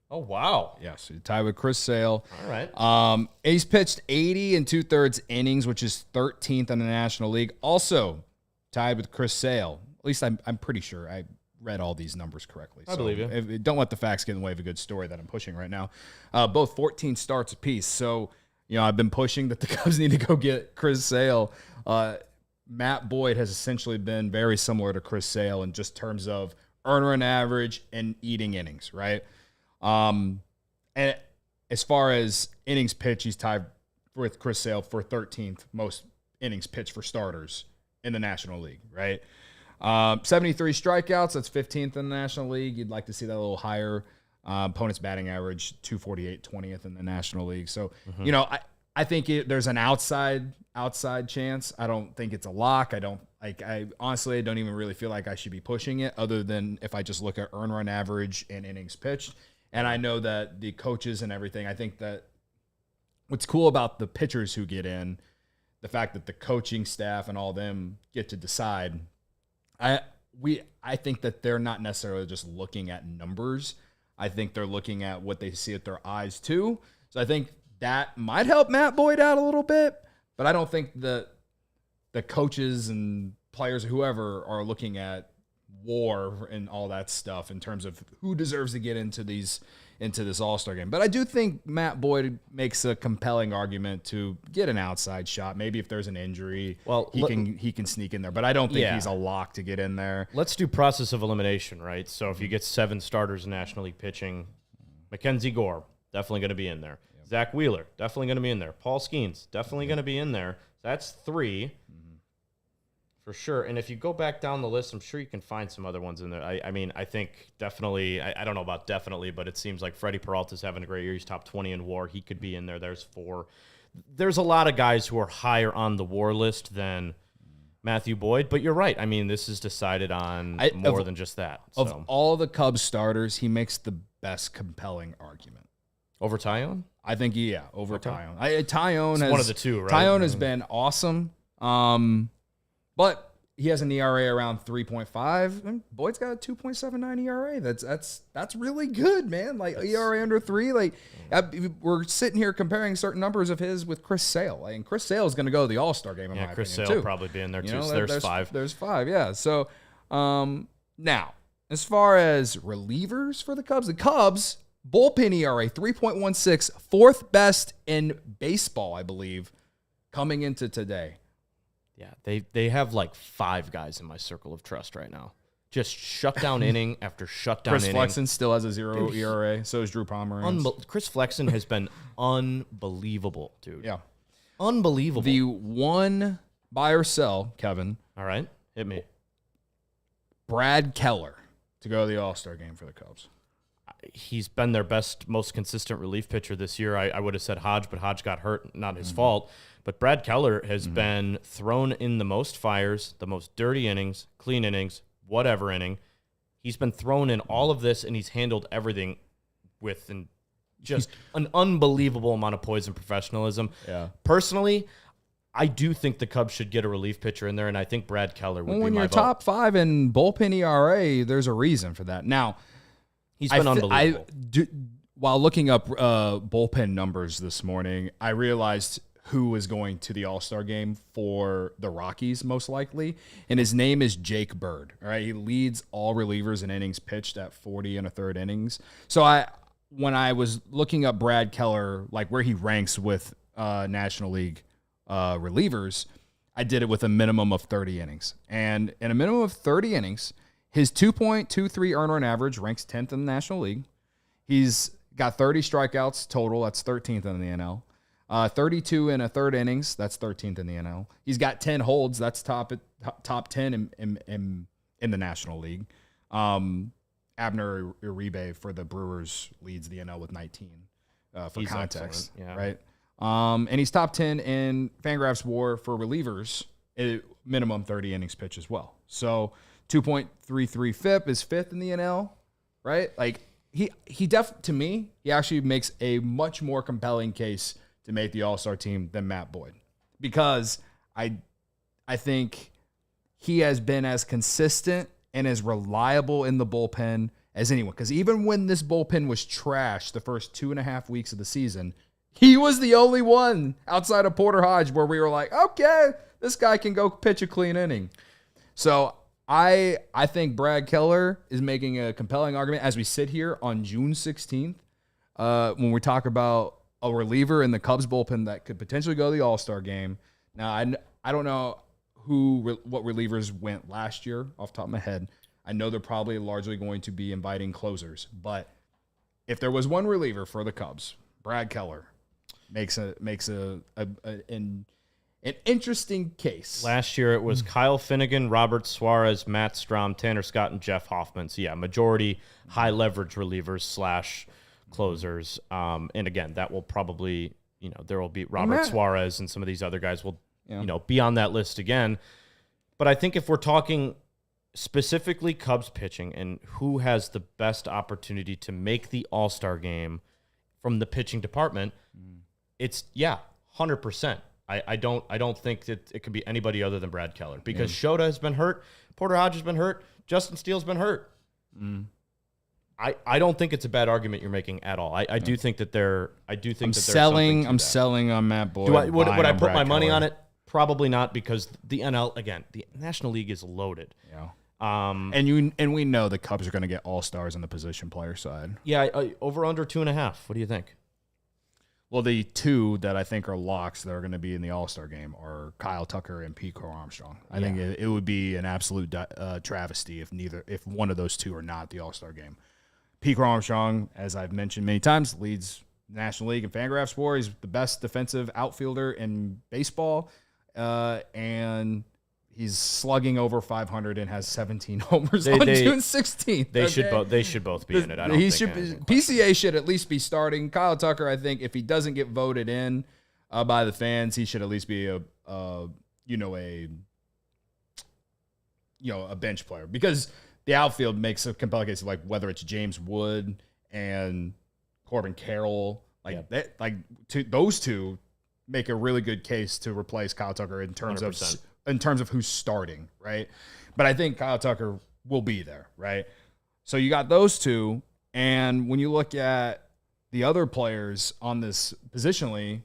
Speaker 1: Oh, wow.
Speaker 2: Yes, he's tied with Chris Sale.
Speaker 1: All right.
Speaker 2: He's pitched 80 2/3 innings, which is 13th in the National League. Also tied with Chris Sale. At least I'm pretty sure I read all these numbers correctly.
Speaker 1: I believe you.
Speaker 2: Don't let the facts get in the way of a good story that I'm pushing right now. Both 14 starts apiece. So, I've been pushing that the Cubs need to go get Chris Sale. Matt Boyd has essentially been very similar to Chris Sale in just terms of earned run average and eating innings, right? And as far as innings pitched, he's tied with Chris Sale for 13th most innings pitched for starters in the National League, right? 73 strikeouts, that's 15th in the National League. You'd like to see that a little higher. Opponent's batting average, 248, 20th in the National League. So, I think there's an outside chance. I don't think it's a lock. I Like, I honestly don't even really feel like I should be pushing it, other than if I just look at earned run average and innings pitched. And I know that the coaches and everything, I think that what's cool about the pitchers who get in, the fact that the coaching staff and all them get to decide, I think that they're not necessarily just looking at numbers. I think they're looking at what they see with their eyes too. So I think that might help Matt Boyd out a little bit, but I don't think that the coaches and players, whoever, are looking at WAR and all that stuff in terms of who deserves to get into this All-Star game. But I do think Matt Boyd makes a compelling argument to get an outside shot. Maybe if there's an injury, he can sneak in there. But I don't think he's a lock to get in there.
Speaker 1: Let's do process of elimination, right? So if you get 7 starters in National League pitching, Mackenzie Gore, definitely going to be in there. Yep. Zach Wheeler, definitely going to be in there. Paul Skeens, definitely going to be in there. That's 3. For sure. And if you go back down the list, I'm sure you can find some other ones in there. I mean, I think definitely, I don't know about definitely, but it seems like Freddie Peralta's having a great year. He's top 20 in WAR. He could be in there. There's 4. There's a lot of guys who are higher on the WAR list than Matthew Boyd, but you're right. I mean, this is decided on more than just that.
Speaker 2: Of
Speaker 1: so.
Speaker 2: all the Cubs starters, he makes the best compelling argument.
Speaker 1: Over Tyone?
Speaker 2: I think, over Tyone. Tyone has,
Speaker 1: one of the two, right?
Speaker 2: Tyone has been awesome. But he has an ERA around 3.5, and Boyd's got a 2.79 ERA. That's really good, man. Like, ERA under 3. Like, we're sitting here comparing certain numbers of his with Chris Sale. Like, and Chris Sale is going to go to the All-Star game, in my
Speaker 1: Chris
Speaker 2: opinion,
Speaker 1: Sale
Speaker 2: too.
Speaker 1: will probably be in there, too. So there's 5.
Speaker 2: There's 5, yeah. So, now, as far as relievers for the Cubs, bullpen ERA 3.16, 4th best in baseball, I believe, coming into today.
Speaker 1: Yeah, they have like 5 guys in my circle of trust right now. Just shutdown inning after shutdown inning.
Speaker 2: Chris Flexen still has a 0 ERA. So is Drew Pomeranz.
Speaker 1: Chris Flexen has been unbelievable, dude.
Speaker 2: Yeah.
Speaker 1: Unbelievable.
Speaker 2: The one buy or sell, Kevin.
Speaker 1: All right, hit me.
Speaker 2: Brad Keller to go to the All-Star game for the Cubs.
Speaker 1: He's been their best, most consistent relief pitcher this year. I would have said Hodge, but Hodge got hurt, not his fault. But Brad Keller has been thrown in the most fires, the most dirty innings, clean innings, whatever inning. He's been thrown in all of this, and he's handled everything with just an unbelievable amount of poise and professionalism.
Speaker 2: Yeah.
Speaker 1: Personally, I do think the Cubs should get a relief pitcher in there, and I think Brad Keller would be my vote.
Speaker 2: When you're top 5 in bullpen ERA, there's a reason for that. Now,
Speaker 1: he's been unbelievable.
Speaker 2: While looking up bullpen numbers this morning, I realized who was going to the All-Star game for the Rockies, most likely, and his name is Jake Bird. All right, he leads all relievers in innings pitched at 40 1/3 innings. So when I was looking up Brad Keller, like where he ranks with National League relievers, I did it with a minimum of 30 innings. And in a minimum of 30 innings, his 2.23 earned run average ranks 10th in the National League. He's got 30 strikeouts total. That's 13th in the NL. 32 1/3 innings. That's 13th in the NL. He's got 10 holds. That's top 10 in the National League. Abner Uribe for the Brewers leads the NL with 19 for
Speaker 1: he's
Speaker 2: context,
Speaker 1: yeah.
Speaker 2: right? And he's top 10 in Fangraphs WAR for relievers, minimum 30 innings pitch as well. So 2.33 FIP is 5th in the NL, right? Like he to me, he actually makes a much more compelling case to make the All-Star team than Matt Boyd, because I think he has been as consistent and as reliable in the bullpen as anyone. Because even when this bullpen was trash the first 2.5 weeks of the season, he was the only one outside of Porter Hodge where we were like, okay, this guy can go pitch a clean inning. So I think Brad Keller is making a compelling argument as we sit here on June 16th when we talk about a reliever in the Cubs bullpen that could potentially go to the All-Star game. Now, I don't know what relievers went last year off the top of my head. I know they're probably largely going to be inviting closers, but if there was one reliever for the Cubs, Brad Keller makes an interesting case.
Speaker 1: Last year it was Kyle Finnegan, Robert Suarez, Matt Strom, Tanner Scott, and Jeff Hoffman. So yeah, majority high leverage relievers / closers. And again, that will probably, there will be Robert Suarez and some of these other guys will, be on that list again. But I think if we're talking specifically Cubs pitching and who has the best opportunity to make the All-Star game from the pitching department, it's 100%. I don't think that it could be anybody other than Brad Keller because Shota has been hurt, Porter Hodge has been hurt, Justin Steele's been hurt. I don't think it's a bad argument you're making at all. I do think that they're. I do think that
Speaker 2: I'm selling on Matt Boyd.
Speaker 1: Would I put my money on it? Probably not, because the NL again, the National League is loaded.
Speaker 2: Yeah. And we know the Cubs are going to get all-stars on the position player side.
Speaker 1: Yeah, over under 2.5. What do you think?
Speaker 2: Well, the two that I think are locks that are going to be in the All-Star game are Kyle Tucker and Pete Crow Armstrong. I think it would be an absolute travesty if one of those two are not the All-Star game. Pete Crow Armstrong, as I've mentioned many times, leads the National League in Fangraphs WAR. He's the best defensive outfielder in baseball, and he's slugging over 500 and has 17 homers on June 16th.
Speaker 1: They should both be in it.
Speaker 2: PCA should at least be starting. Kyle Tucker, I think, if he doesn't get voted in by the fans, he should at least be a bench player, because the outfield makes a compelling case of like whether it's James Wood and Corbin Carroll, those two make a really good case to replace Kyle Tucker in terms 100%. In terms of who's starting, right? But I think Kyle Tucker will be there, right? So you got those two, and when you look at the other players on this positionally,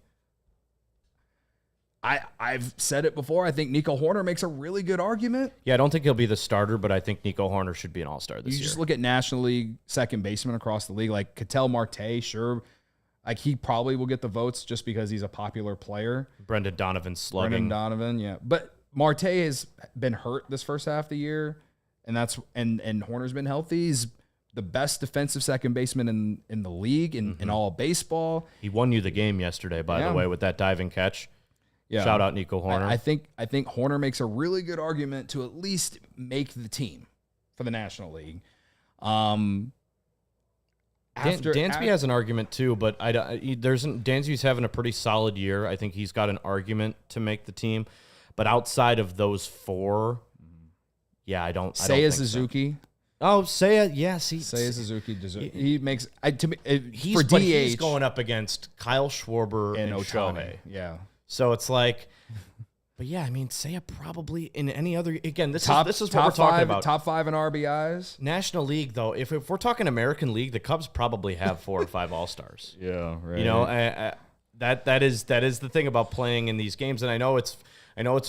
Speaker 2: I've said it before. I think Nico Horner makes a really good argument.
Speaker 1: Yeah, I don't think he'll be the starter, but I think Nico Horner should be an all-star this year.
Speaker 2: You just look at National League second baseman across the league, like Ketel Marte, sure. Like, he probably will get the votes just because he's a popular player.
Speaker 1: Brendan Donovan slugging.
Speaker 2: Yeah. But Marte has been hurt this first half of the year, and Horner's been healthy. He's the best defensive second baseman in the league in all of baseball.
Speaker 1: He won you the game yesterday, by the way, with that diving catch. Yeah. Shout out Nico Horner.
Speaker 2: I think Horner makes a really good argument to at least make the team for the National League.
Speaker 1: Dansby has an argument too, but Dansby's having a pretty solid year. I think he's got an argument to make the team, but outside of those four, I don't.
Speaker 2: Seiya Suzuki.
Speaker 1: So. Oh, Seiya, yes.
Speaker 2: Seiya Suzuki. He makes
Speaker 1: for DH. He's going up against Kyle Schwarber and Shohei.
Speaker 2: Yeah.
Speaker 1: So it's like, but Seiya probably in any other, again, this is what we're talking about.
Speaker 2: Top 5 in RBIs.
Speaker 1: National League, though, if we're talking American League, the Cubs probably have 4 or 5 All-Stars.
Speaker 2: Yeah, right.
Speaker 1: That is the thing about playing in these games, and I know it's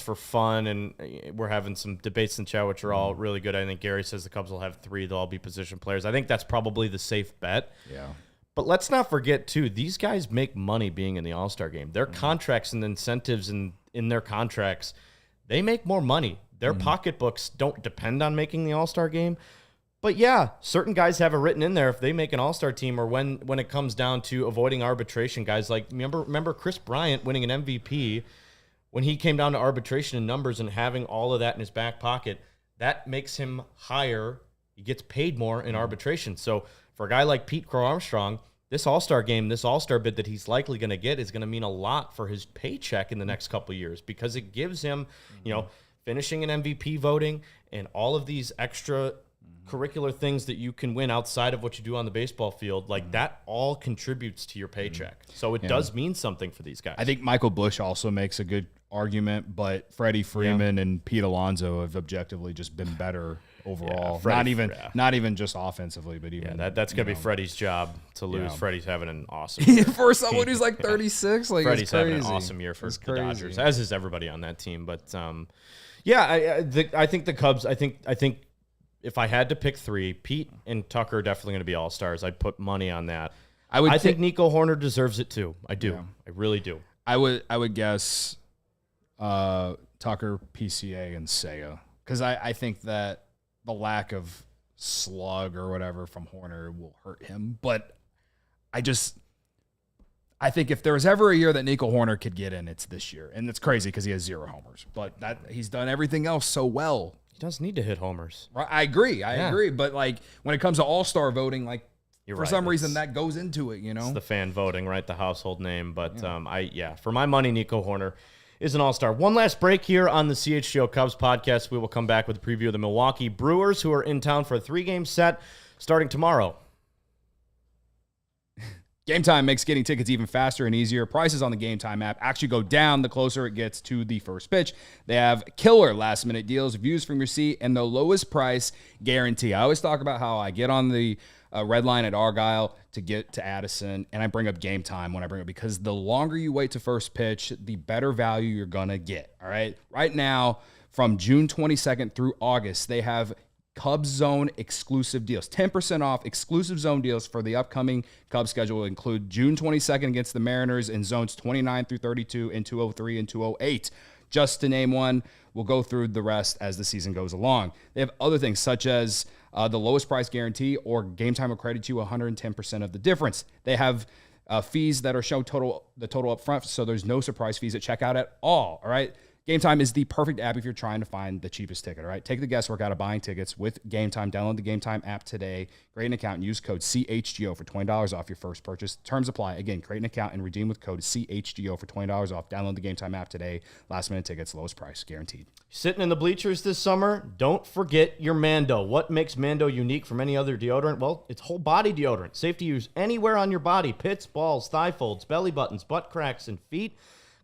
Speaker 1: for fun, and we're having some debates in chat, which are all really good. I think Gary says the Cubs will have 3; they'll all be position players. I think that's probably the safe bet.
Speaker 2: Yeah.
Speaker 1: But let's not forget, too, these guys make money being in the All-Star game. Their contracts and incentives in their contracts, they make more money. Their pocketbooks don't depend on making the All-Star game. But, certain guys have it written in there if they make an All-Star team, or when it comes down to avoiding arbitration, guys like, remember Chris Bryant winning an MVP when he came down to arbitration and numbers and having all of that in his back pocket. That makes him higher. He gets paid more in arbitration. So for a guy like Pete Crow Armstrong, this All-Star game, this All-Star bid that he's likely going to get is going to mean a lot for his paycheck in the next couple of years, because it gives him, finishing an MVP voting and all of these extra curricular things that you can win outside of what you do on the baseball field. Like, that all contributes to your paycheck. So it does mean something for these guys.
Speaker 2: I think Michael Busch also makes a good argument, but Freddie Freeman and Pete Alonso have objectively just been better overall. Not even just offensively, but even
Speaker 1: that's gonna be Freddie's job to lose. Freddie's having an awesome year.
Speaker 2: For someone who's like 36. Like,
Speaker 1: Freddie's having an awesome year for the Dodgers, as is everybody on that team. But I think the Cubs. I think if I had to pick 3, Pete and Tucker are definitely going to be all-stars. I'd put money on that. I think Nico Horner deserves it too. I do. Yeah. I really do.
Speaker 2: I would guess Tucker, PCA, and Seiya, because I think that the lack of slug or whatever from Horner will hurt him. But I think if there was ever a year that Nico Horner could get in, it's this year. And it's crazy because he has 0 homers. But he's done everything else so well.
Speaker 1: He does need to hit homers.
Speaker 2: I agree. But like, when it comes to all-star voting, like, for some reason that goes into it,
Speaker 1: It's the fan voting, right? The household name. But for my money, Nico Horner is an all-star. One last break here on the CHGO Cubs podcast. We will come back with a preview of the Milwaukee Brewers, who are in town for a 3-game set starting tomorrow.
Speaker 2: Game Time makes getting tickets even faster and easier. Prices on the Game Time app actually go down the closer it gets to the first pitch. They have killer last-minute deals, views from your seat, and the lowest price guarantee. I always talk about how I get on the red line at Argyle to get to Addison, and I bring up Game Time when I bring it, because the longer you wait to first pitch, the better value you're going to get, all right? Right now, from June 22nd through August, they have Cubs Zone exclusive deals. 10% off exclusive zone deals for the upcoming Cubs schedule will include June 22nd against the Mariners in zones 29 through 32 and 203 and 208. Just to name one. We'll go through the rest as the season goes along. They have other things such as the lowest price guarantee, or Game Time will credit you 110% of the difference. They have fees that are shown the total up front, so there's no surprise fees at checkout at all right? Game Time is the perfect app if you're trying to find the cheapest ticket, all right? Take the guesswork out of buying tickets with Game Time. Download the Game Time app today. Create an account and use code CHGO for $20 off your first purchase. Terms apply. Again, create an account and redeem with code CHGO for $20 off. Download the Game Time app today. Last minute tickets, lowest price, guaranteed.
Speaker 1: Sitting in the bleachers this summer, don't forget your Mando. What makes Mando unique from any other deodorant? Well, it's whole body deodorant. Safe to use anywhere on your body. Pits, balls, thigh folds, belly buttons, butt cracks, and feet.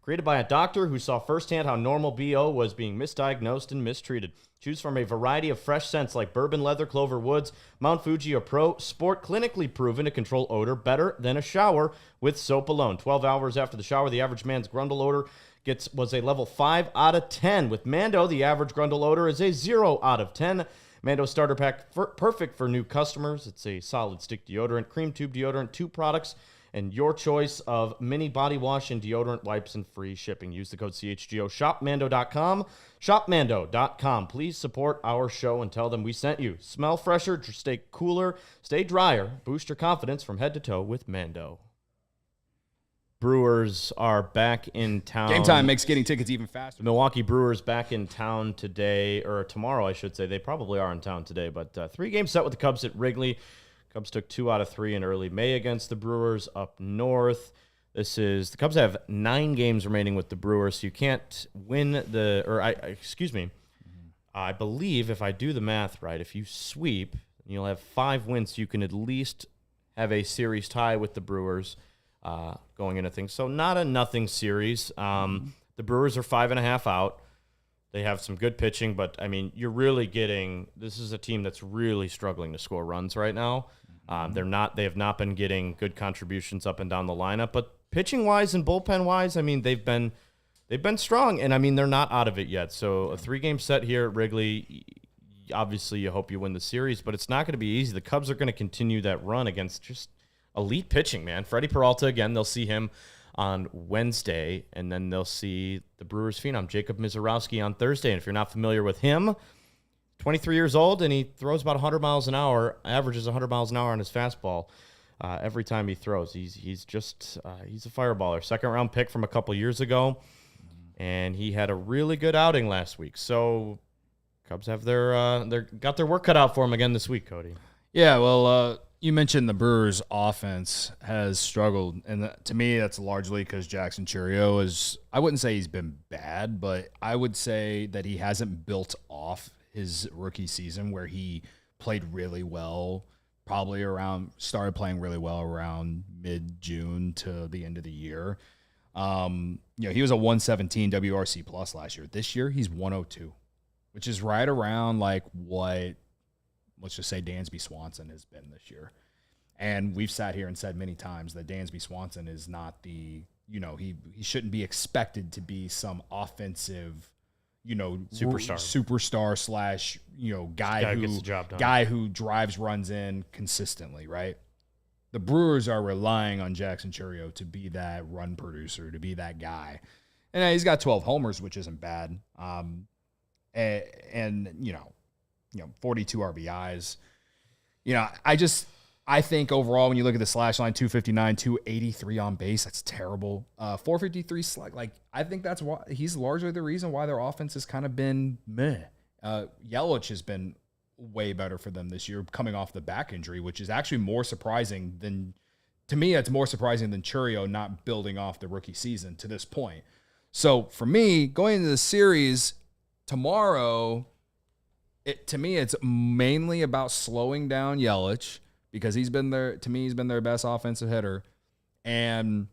Speaker 1: Created by a doctor who saw firsthand how normal BO was being misdiagnosed and mistreated. Choose from a variety of fresh scents like bourbon leather, clover woods, Mount Fuji, or Pro Sport, clinically proven to control odor better than a shower with soap alone. 12 hours after the shower, the average man's grundle odor was a level 5 out of 10. With Mando, the average grundle odor is a 0 out of 10. Mando starter pack, perfect for new customers. It's a solid stick deodorant, cream tube deodorant, 2 products, and your choice of mini body wash and deodorant wipes and free shipping. Use the code CHGO. ShopMando.com. ShopMando.com. Please support our show and tell them we sent you. Smell fresher, stay cooler, stay drier. Boost your confidence from head to toe with Mando. Brewers are back in town.
Speaker 2: Game Time makes getting tickets even faster.
Speaker 1: Milwaukee Brewers back in town today, or tomorrow, I should say. They probably are in town today, but 3-game set with the Cubs at Wrigley. Cubs took 2 out of 3 in early May against the Brewers up north. The Cubs have 9 games remaining with the Brewers, so you can't win I believe if I do the math right, if you sweep, you'll have 5 wins. You can at least have a series tie with the Brewers going into things. So not a nothing series. The Brewers are 5.5 out. They have some good pitching, but, I mean, you're really getting – this is a team that's really struggling to score runs right now. They have not been getting good contributions up and down the lineup, but pitching-wise and bullpen-wise, I mean, they've been strong, and, I mean, they're not out of it yet. So a 3-game set here at Wrigley, obviously you hope you win the series, but it's not going to be easy. The Cubs are going to continue that run against just elite pitching, man. Freddie Peralta, again, they'll see him on Wednesday, and then they'll see the Brewers phenom, Jacob Mizorowski, on Thursday. And if you're not familiar with him, 23 years old, and he throws about 100 miles an hour, averages 100 miles an hour on his fastball every time he throws. He's a fireballer. Second-round pick from a couple years ago, and he had a really good outing last week. So Cubs have got their work cut out for him again this week, Cody.
Speaker 2: Yeah, well, you mentioned the Brewers' offense has struggled, and to me, that's largely because Jackson Chourio I wouldn't say he's been bad, but I would say that he hasn't built off his rookie season where he played really well, started playing really well around mid-June to the end of the year. He was a 117 WRC plus last year. This year, he's 102, which is right around like what, let's just say, Dansby Swanson has been this year. And we've sat here and said many times that Dansby Swanson is not he shouldn't be expected to be some offensive, superstar slash, guy who drives runs in consistently, right? The Brewers are relying on Jackson Chourio to be that run producer, to be that guy. And he's got 12 homers, which isn't bad. And 42 RBIs. I think overall, when you look at the slash line, 259, 283 on base, that's terrible. 453 slug. I think that's why he's largely the reason why their offense has kind of been meh. Yelich has been way better for them this year, coming off the back injury, which is actually more surprising to me, it's more surprising than Chourio not building off the rookie season to this point. So for me, going into the series tomorrow, to me, it's mainly about slowing down Yelich because he's been their best offensive hitter and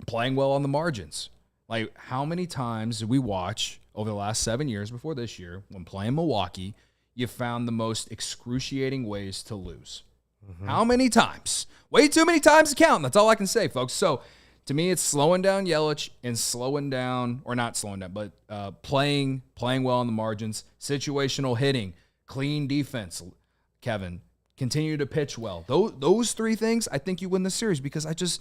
Speaker 2: playing well on the margins. Like, how many times did we watch over the last 7 years before this year when playing Milwaukee, you found the most excruciating ways to lose? Mm-hmm. How many times? Way too many times to count. That's all I can say, folks. So, to me, it's slowing down Yelich and slowing down, or not slowing down, but playing well on the margins, situational hitting, clean defense, Kevin, continue to pitch well. Those three things, I think you win the series because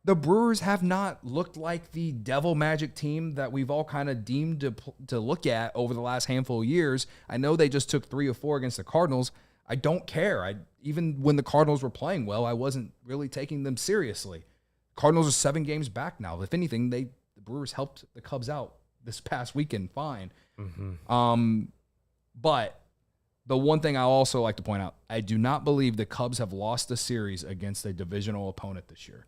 Speaker 2: the Brewers have not looked like the devil magic team that we've all kind of deemed to look at over the last handful of years. I know they just took 3 or 4 against the Cardinals. I don't care. Even when the Cardinals were playing well, I wasn't really taking them seriously. Cardinals are 7 games back now. If anything, the Brewers helped the Cubs out this past weekend fine. Mm-hmm. But the one thing I also like to point out, I do not believe the Cubs have lost a series against a divisional opponent this year.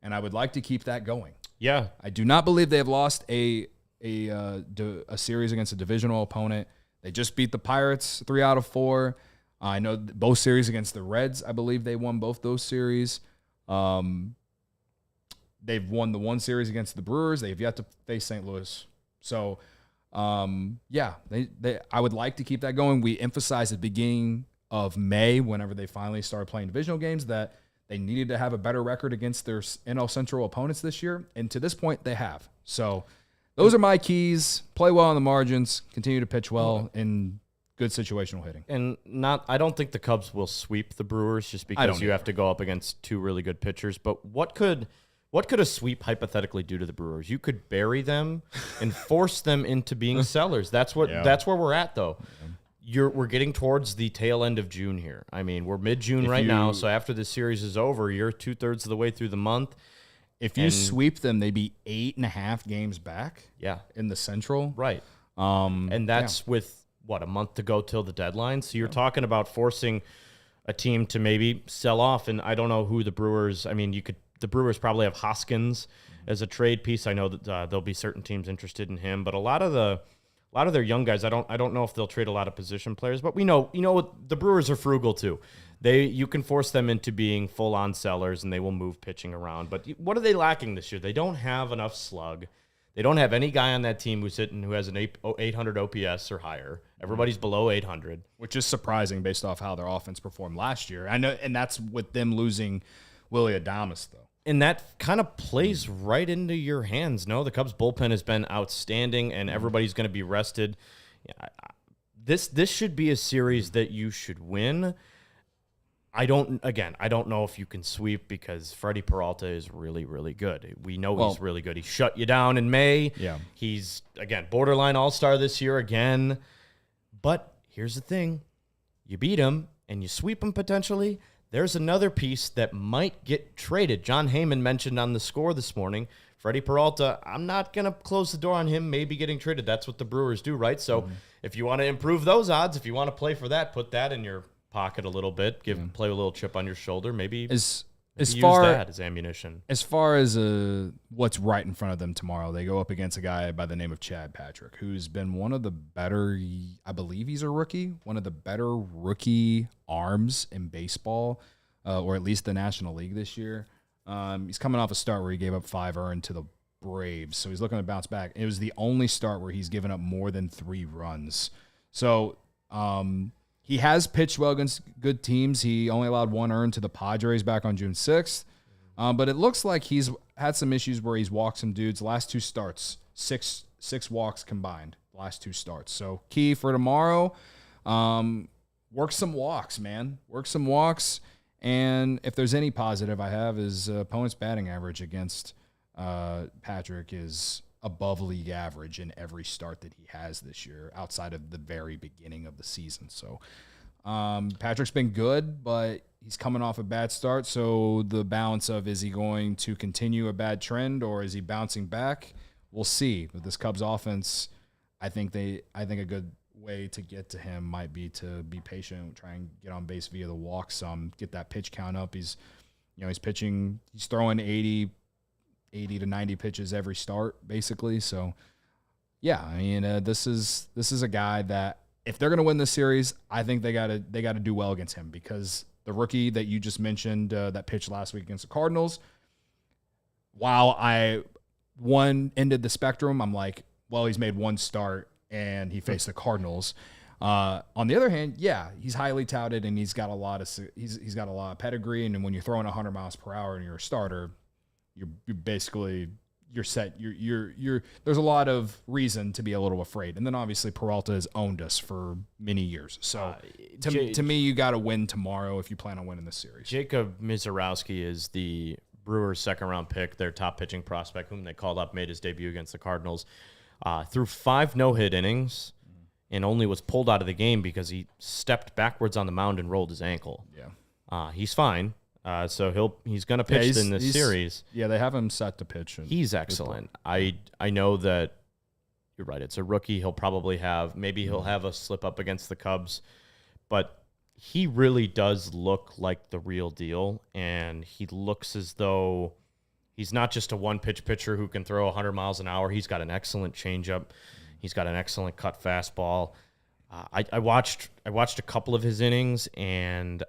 Speaker 2: And I would like to keep that going.
Speaker 1: Yeah.
Speaker 2: I do not believe they have lost a series against a divisional opponent. They just beat the Pirates 3 out of 4. I know both series against the Reds, I believe they won both those series. They've won the one series against the Brewers. They have yet to face St. Louis. So, I would like to keep that going. We emphasized at the beginning of May, whenever they finally started playing divisional games, that they needed to have a better record against their NL Central opponents this year. And to this point, they have. So those are my keys. Play well on the margins, continue to pitch well, and good situational hitting.
Speaker 1: And I don't think the Cubs will sweep the Brewers just because you have to go up against 2 really good pitchers. But what could a sweep hypothetically do to the Brewers? You could bury them and force them into being sellers. That's where we're at, though. We're getting towards the tail end of June here. I mean, we're mid-June now, so after the series is over, you're 2/3 of the way through the month.
Speaker 2: If you sweep them, they'd be 8.5 games back.
Speaker 1: Yeah,
Speaker 2: in the Central,
Speaker 1: right? And that's with a month to go till the deadline. So you're talking about forcing a team to maybe sell off. And I don't know who the Brewers. I mean, the Brewers probably have Hoskins as a trade piece. I know that there'll be certain teams interested in him, but a lot of their young guys, I don't know if they'll trade a lot of position players, but we know the Brewers are frugal too. You can force them into being full-on sellers, and they will move pitching around. But what are they lacking this year? They don't have enough slug. They don't have any guy on that team who has an 800 OPS or higher. Everybody's below 800,
Speaker 2: which is surprising based off how their offense performed last year. I know, and that's with them losing Willy Adames, though.
Speaker 1: And that kind of plays right into your hands. No, the Cubs bullpen has been outstanding, and everybody's going to be rested. This should be a series that you should win. I don't know if you can sweep because Freddie Peralta is really, really good. We know he's really good. He shut you down in May.
Speaker 2: Yeah.
Speaker 1: He's, again, borderline all-star this year again. But here's the thing. You beat him and you sweep him potentially. There's another piece that might get traded. John Heyman mentioned on the Score this morning, Freddie Peralta, I'm not going to close the door on him maybe getting traded. That's what the Brewers do, right? So if you want to improve those odds, if you want to play for that, put that in your pocket a little bit, play a little chip on your shoulder, maybe use that as ammunition.
Speaker 2: As far as what's right in front of them tomorrow, they go up against a guy by the name of Chad Patrick, who's been one of the better, I believe he's a rookie, one of the better rookie arms in baseball, or at least the National League this year. He's coming off a start where he gave up 5 earned to the Braves, so he's looking to bounce back. It was the only start where he's given up more than 3 runs. So he has pitched well against good teams. He only allowed 1 earned to the Padres back on June 6th. But it looks like he's had some issues where he's walked some dudes. Last 2 starts, six walks combined, last 2 starts. So key for tomorrow, work some walks, man. Work some walks. And if there's any positive I have is opponent's batting average against Patrick is above league average in every start that he has this year outside of the very beginning of the season. So Patrick's been good, but he's coming off a bad start. So the balance of, is he going to continue a bad trend or is he bouncing back? We'll see. With this Cubs offense, I think a good way to get to him might be to be patient, try and get on base via the walk some, get that pitch count up. He's pitching, he's throwing 80 80 to 90 pitches every start, basically. So, yeah, I mean, this is a guy that if they're going to win this series, I think they got to do well against him, because the rookie that you just mentioned that pitched last week against the Cardinals, while one ended the spectrum, I'm like, well, he's made one start and he faced the Cardinals. On the other hand, yeah, he's highly touted and he's got a lot of pedigree. And when you're throwing 100 miles per hour and you're a starter, you're basically set. There's a lot of reason to be a little afraid. And then obviously Peralta has owned us for many years. So to me, you got to win tomorrow if you plan on winning this series.
Speaker 1: Jacob Misiorowski is the Brewers' second-round pick, their top pitching prospect, whom they called up, made his debut against the Cardinals. Threw 5 no-hit innings and only was pulled out of the game because he stepped backwards on the mound and rolled his ankle.
Speaker 2: Yeah,
Speaker 1: he's fine. So he's going to pitch in this series.
Speaker 2: Yeah, they have him set to pitch.
Speaker 1: He's excellent. I know that you're right. It's a rookie. He'll probably have a slip up against the Cubs, but he really does look like the real deal, and he looks as though he's not just a one-pitch pitcher who can throw 100 miles an hour. He's got an excellent changeup. He's got an excellent cut fastball. I watched a couple of his innings, and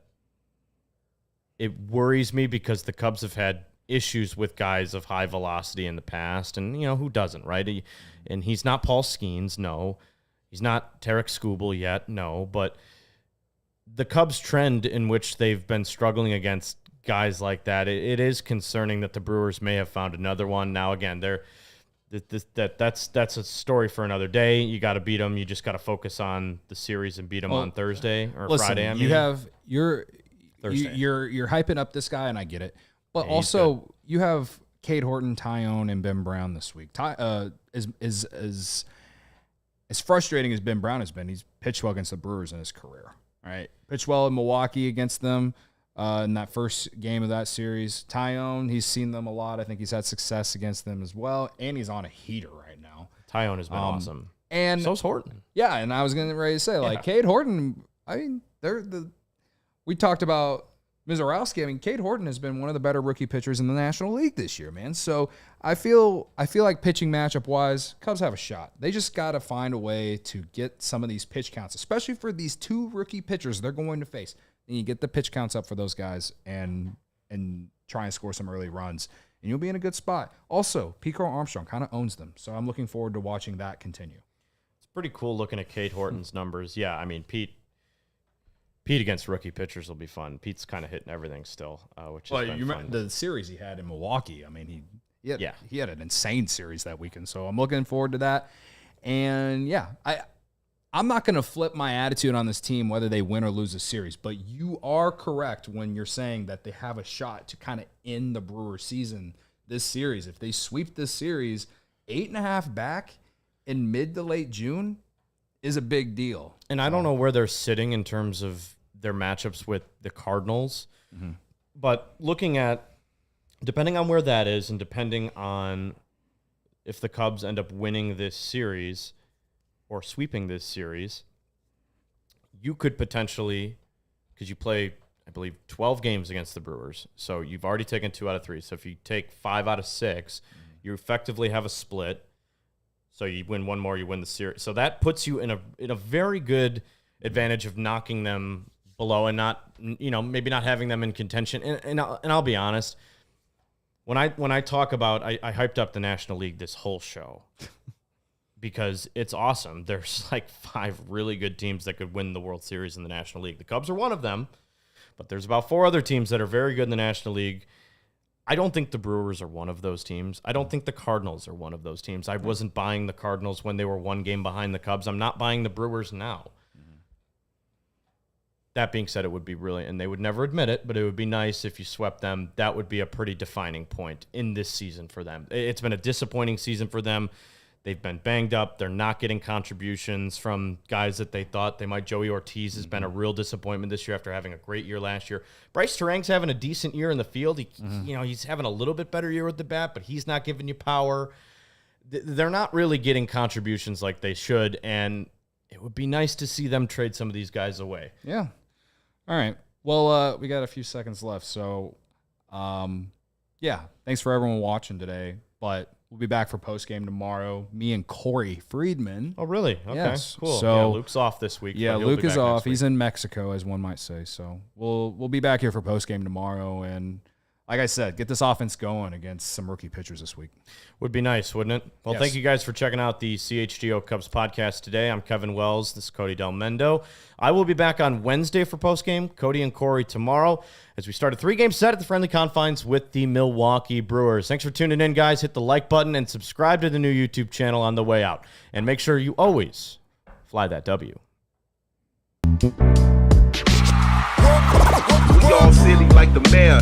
Speaker 1: it worries me because the Cubs have had issues with guys of high velocity in the past, and who doesn't, right? And he's not Paul Skeens, no. He's not Tarek Skubal yet, no. But the Cubs' trend in which they've been struggling against guys like that, it is concerning that the Brewers may have found another one. Now, again, that's a story for another day. You got to beat them. You just got to focus on the series and beat them on Thursday or Friday. I mean,
Speaker 2: you're hyping up this guy, and I get it. But also, you have Cade Horton, Tyone, and Ben Brown this week. As frustrating as Ben Brown has been, he's pitched well against the Brewers in his career. All right, pitched well in Milwaukee against them in that first game of that series. Tyone, he's seen them a lot. I think he's had success against them as well, and he's on a heater right now.
Speaker 1: Tyone has been awesome,
Speaker 2: and
Speaker 1: so's Horton.
Speaker 2: Yeah, and I was going to say Cade Horton. I mean, we talked about Misiorowski. I mean, Cade Horton has been one of the better rookie pitchers in the National League this year, man. So I feel like pitching matchup wise, Cubs have a shot. They just got to find a way to get some of these pitch counts, especially for these 2 rookie pitchers they're going to face. And you get the pitch counts up for those guys and try and score some early runs, and you'll be in a good spot. Also, Pete Crow Armstrong kind of owns them, so I'm looking forward to watching that continue.
Speaker 1: It's pretty cool looking at Cade Horton's numbers. Yeah, I mean, Pete against rookie pitchers will be fun. Pete's kind of hitting everything still, which is fun.
Speaker 2: Remember the series he had in Milwaukee. I mean, he had an insane series that weekend, so I'm looking forward to that. And yeah, I'm not going to flip my attitude on this team whether they win or lose a series, but you are correct when you're saying that they have a shot to kind of end the Brewers season this series. If they sweep this series, 8.5 back in mid to late June is a big deal.
Speaker 1: And I don't know where they're sitting in terms of their matchups with the Cardinals, but depending on where that is and depending on if the Cubs end up winning this series or sweeping this series, you could potentially, because you play, I believe, 12 games against the Brewers, so you've already taken 2 out of 3. So if you take 5 out of 6, you effectively have a split. So you win one more, you win the series. So that puts you in a very good advantage of knocking them below and not, maybe not having them in contention. And I'll be honest, when I talk about, I hyped up the National League this whole show because it's awesome. There's like 5 really good teams that could win the World Series in the National League. The Cubs are one of them, but there's about 4 other teams that are very good in the National League. I don't think the Brewers are one of those teams. I don't think the Cardinals are one of those teams. I wasn't buying the Cardinals when they were 1 game behind the Cubs. I'm not buying the Brewers now. That being said, it would be really, and they would never admit it, but it would be nice if you swept them. That would be a pretty defining point in this season for them. It's been a disappointing season for them. They've been banged up. They're not getting contributions from guys that they thought they might. Joey Ortiz has been a real disappointment this year after having a great year last year. Bryce Terang's having a decent year in the field. He's having a little bit better year with the bat, but he's not giving you power. They're not really getting contributions like they should, and it would be nice to see them trade some of these guys away.
Speaker 2: Yeah. All right. Well, we got a few seconds left, so Yeah, thanks for everyone watching today. But we'll be back for post-game tomorrow. Me and Corey Friedman.
Speaker 1: Oh, really? Okay,
Speaker 2: Yes.
Speaker 1: cool.
Speaker 2: So,
Speaker 1: yeah, Luke's off this week.
Speaker 2: Yeah,
Speaker 1: but he'll
Speaker 2: Luke
Speaker 1: be
Speaker 2: is
Speaker 1: back
Speaker 2: off.
Speaker 1: next week.
Speaker 2: He's in Mexico, as one might say. So we'll be back here for post-game tomorrow. And like I said, get this offense going against some rookie pitchers this week.
Speaker 1: Would be nice, wouldn't it? Well,
Speaker 2: Yes.
Speaker 1: Thank you guys for checking out the CHGO Cubs podcast today. I'm Kevin Wells. This is Cody Del Mendo. I will be back on Wednesday for postgame. Cody and Corey tomorrow as we start a 3-game set at the friendly confines with the Milwaukee Brewers. Thanks for tuning in, guys. Hit the like button and subscribe to the new YouTube channel on the way out. And make sure you always fly that W.
Speaker 3: We all silly like the mayor.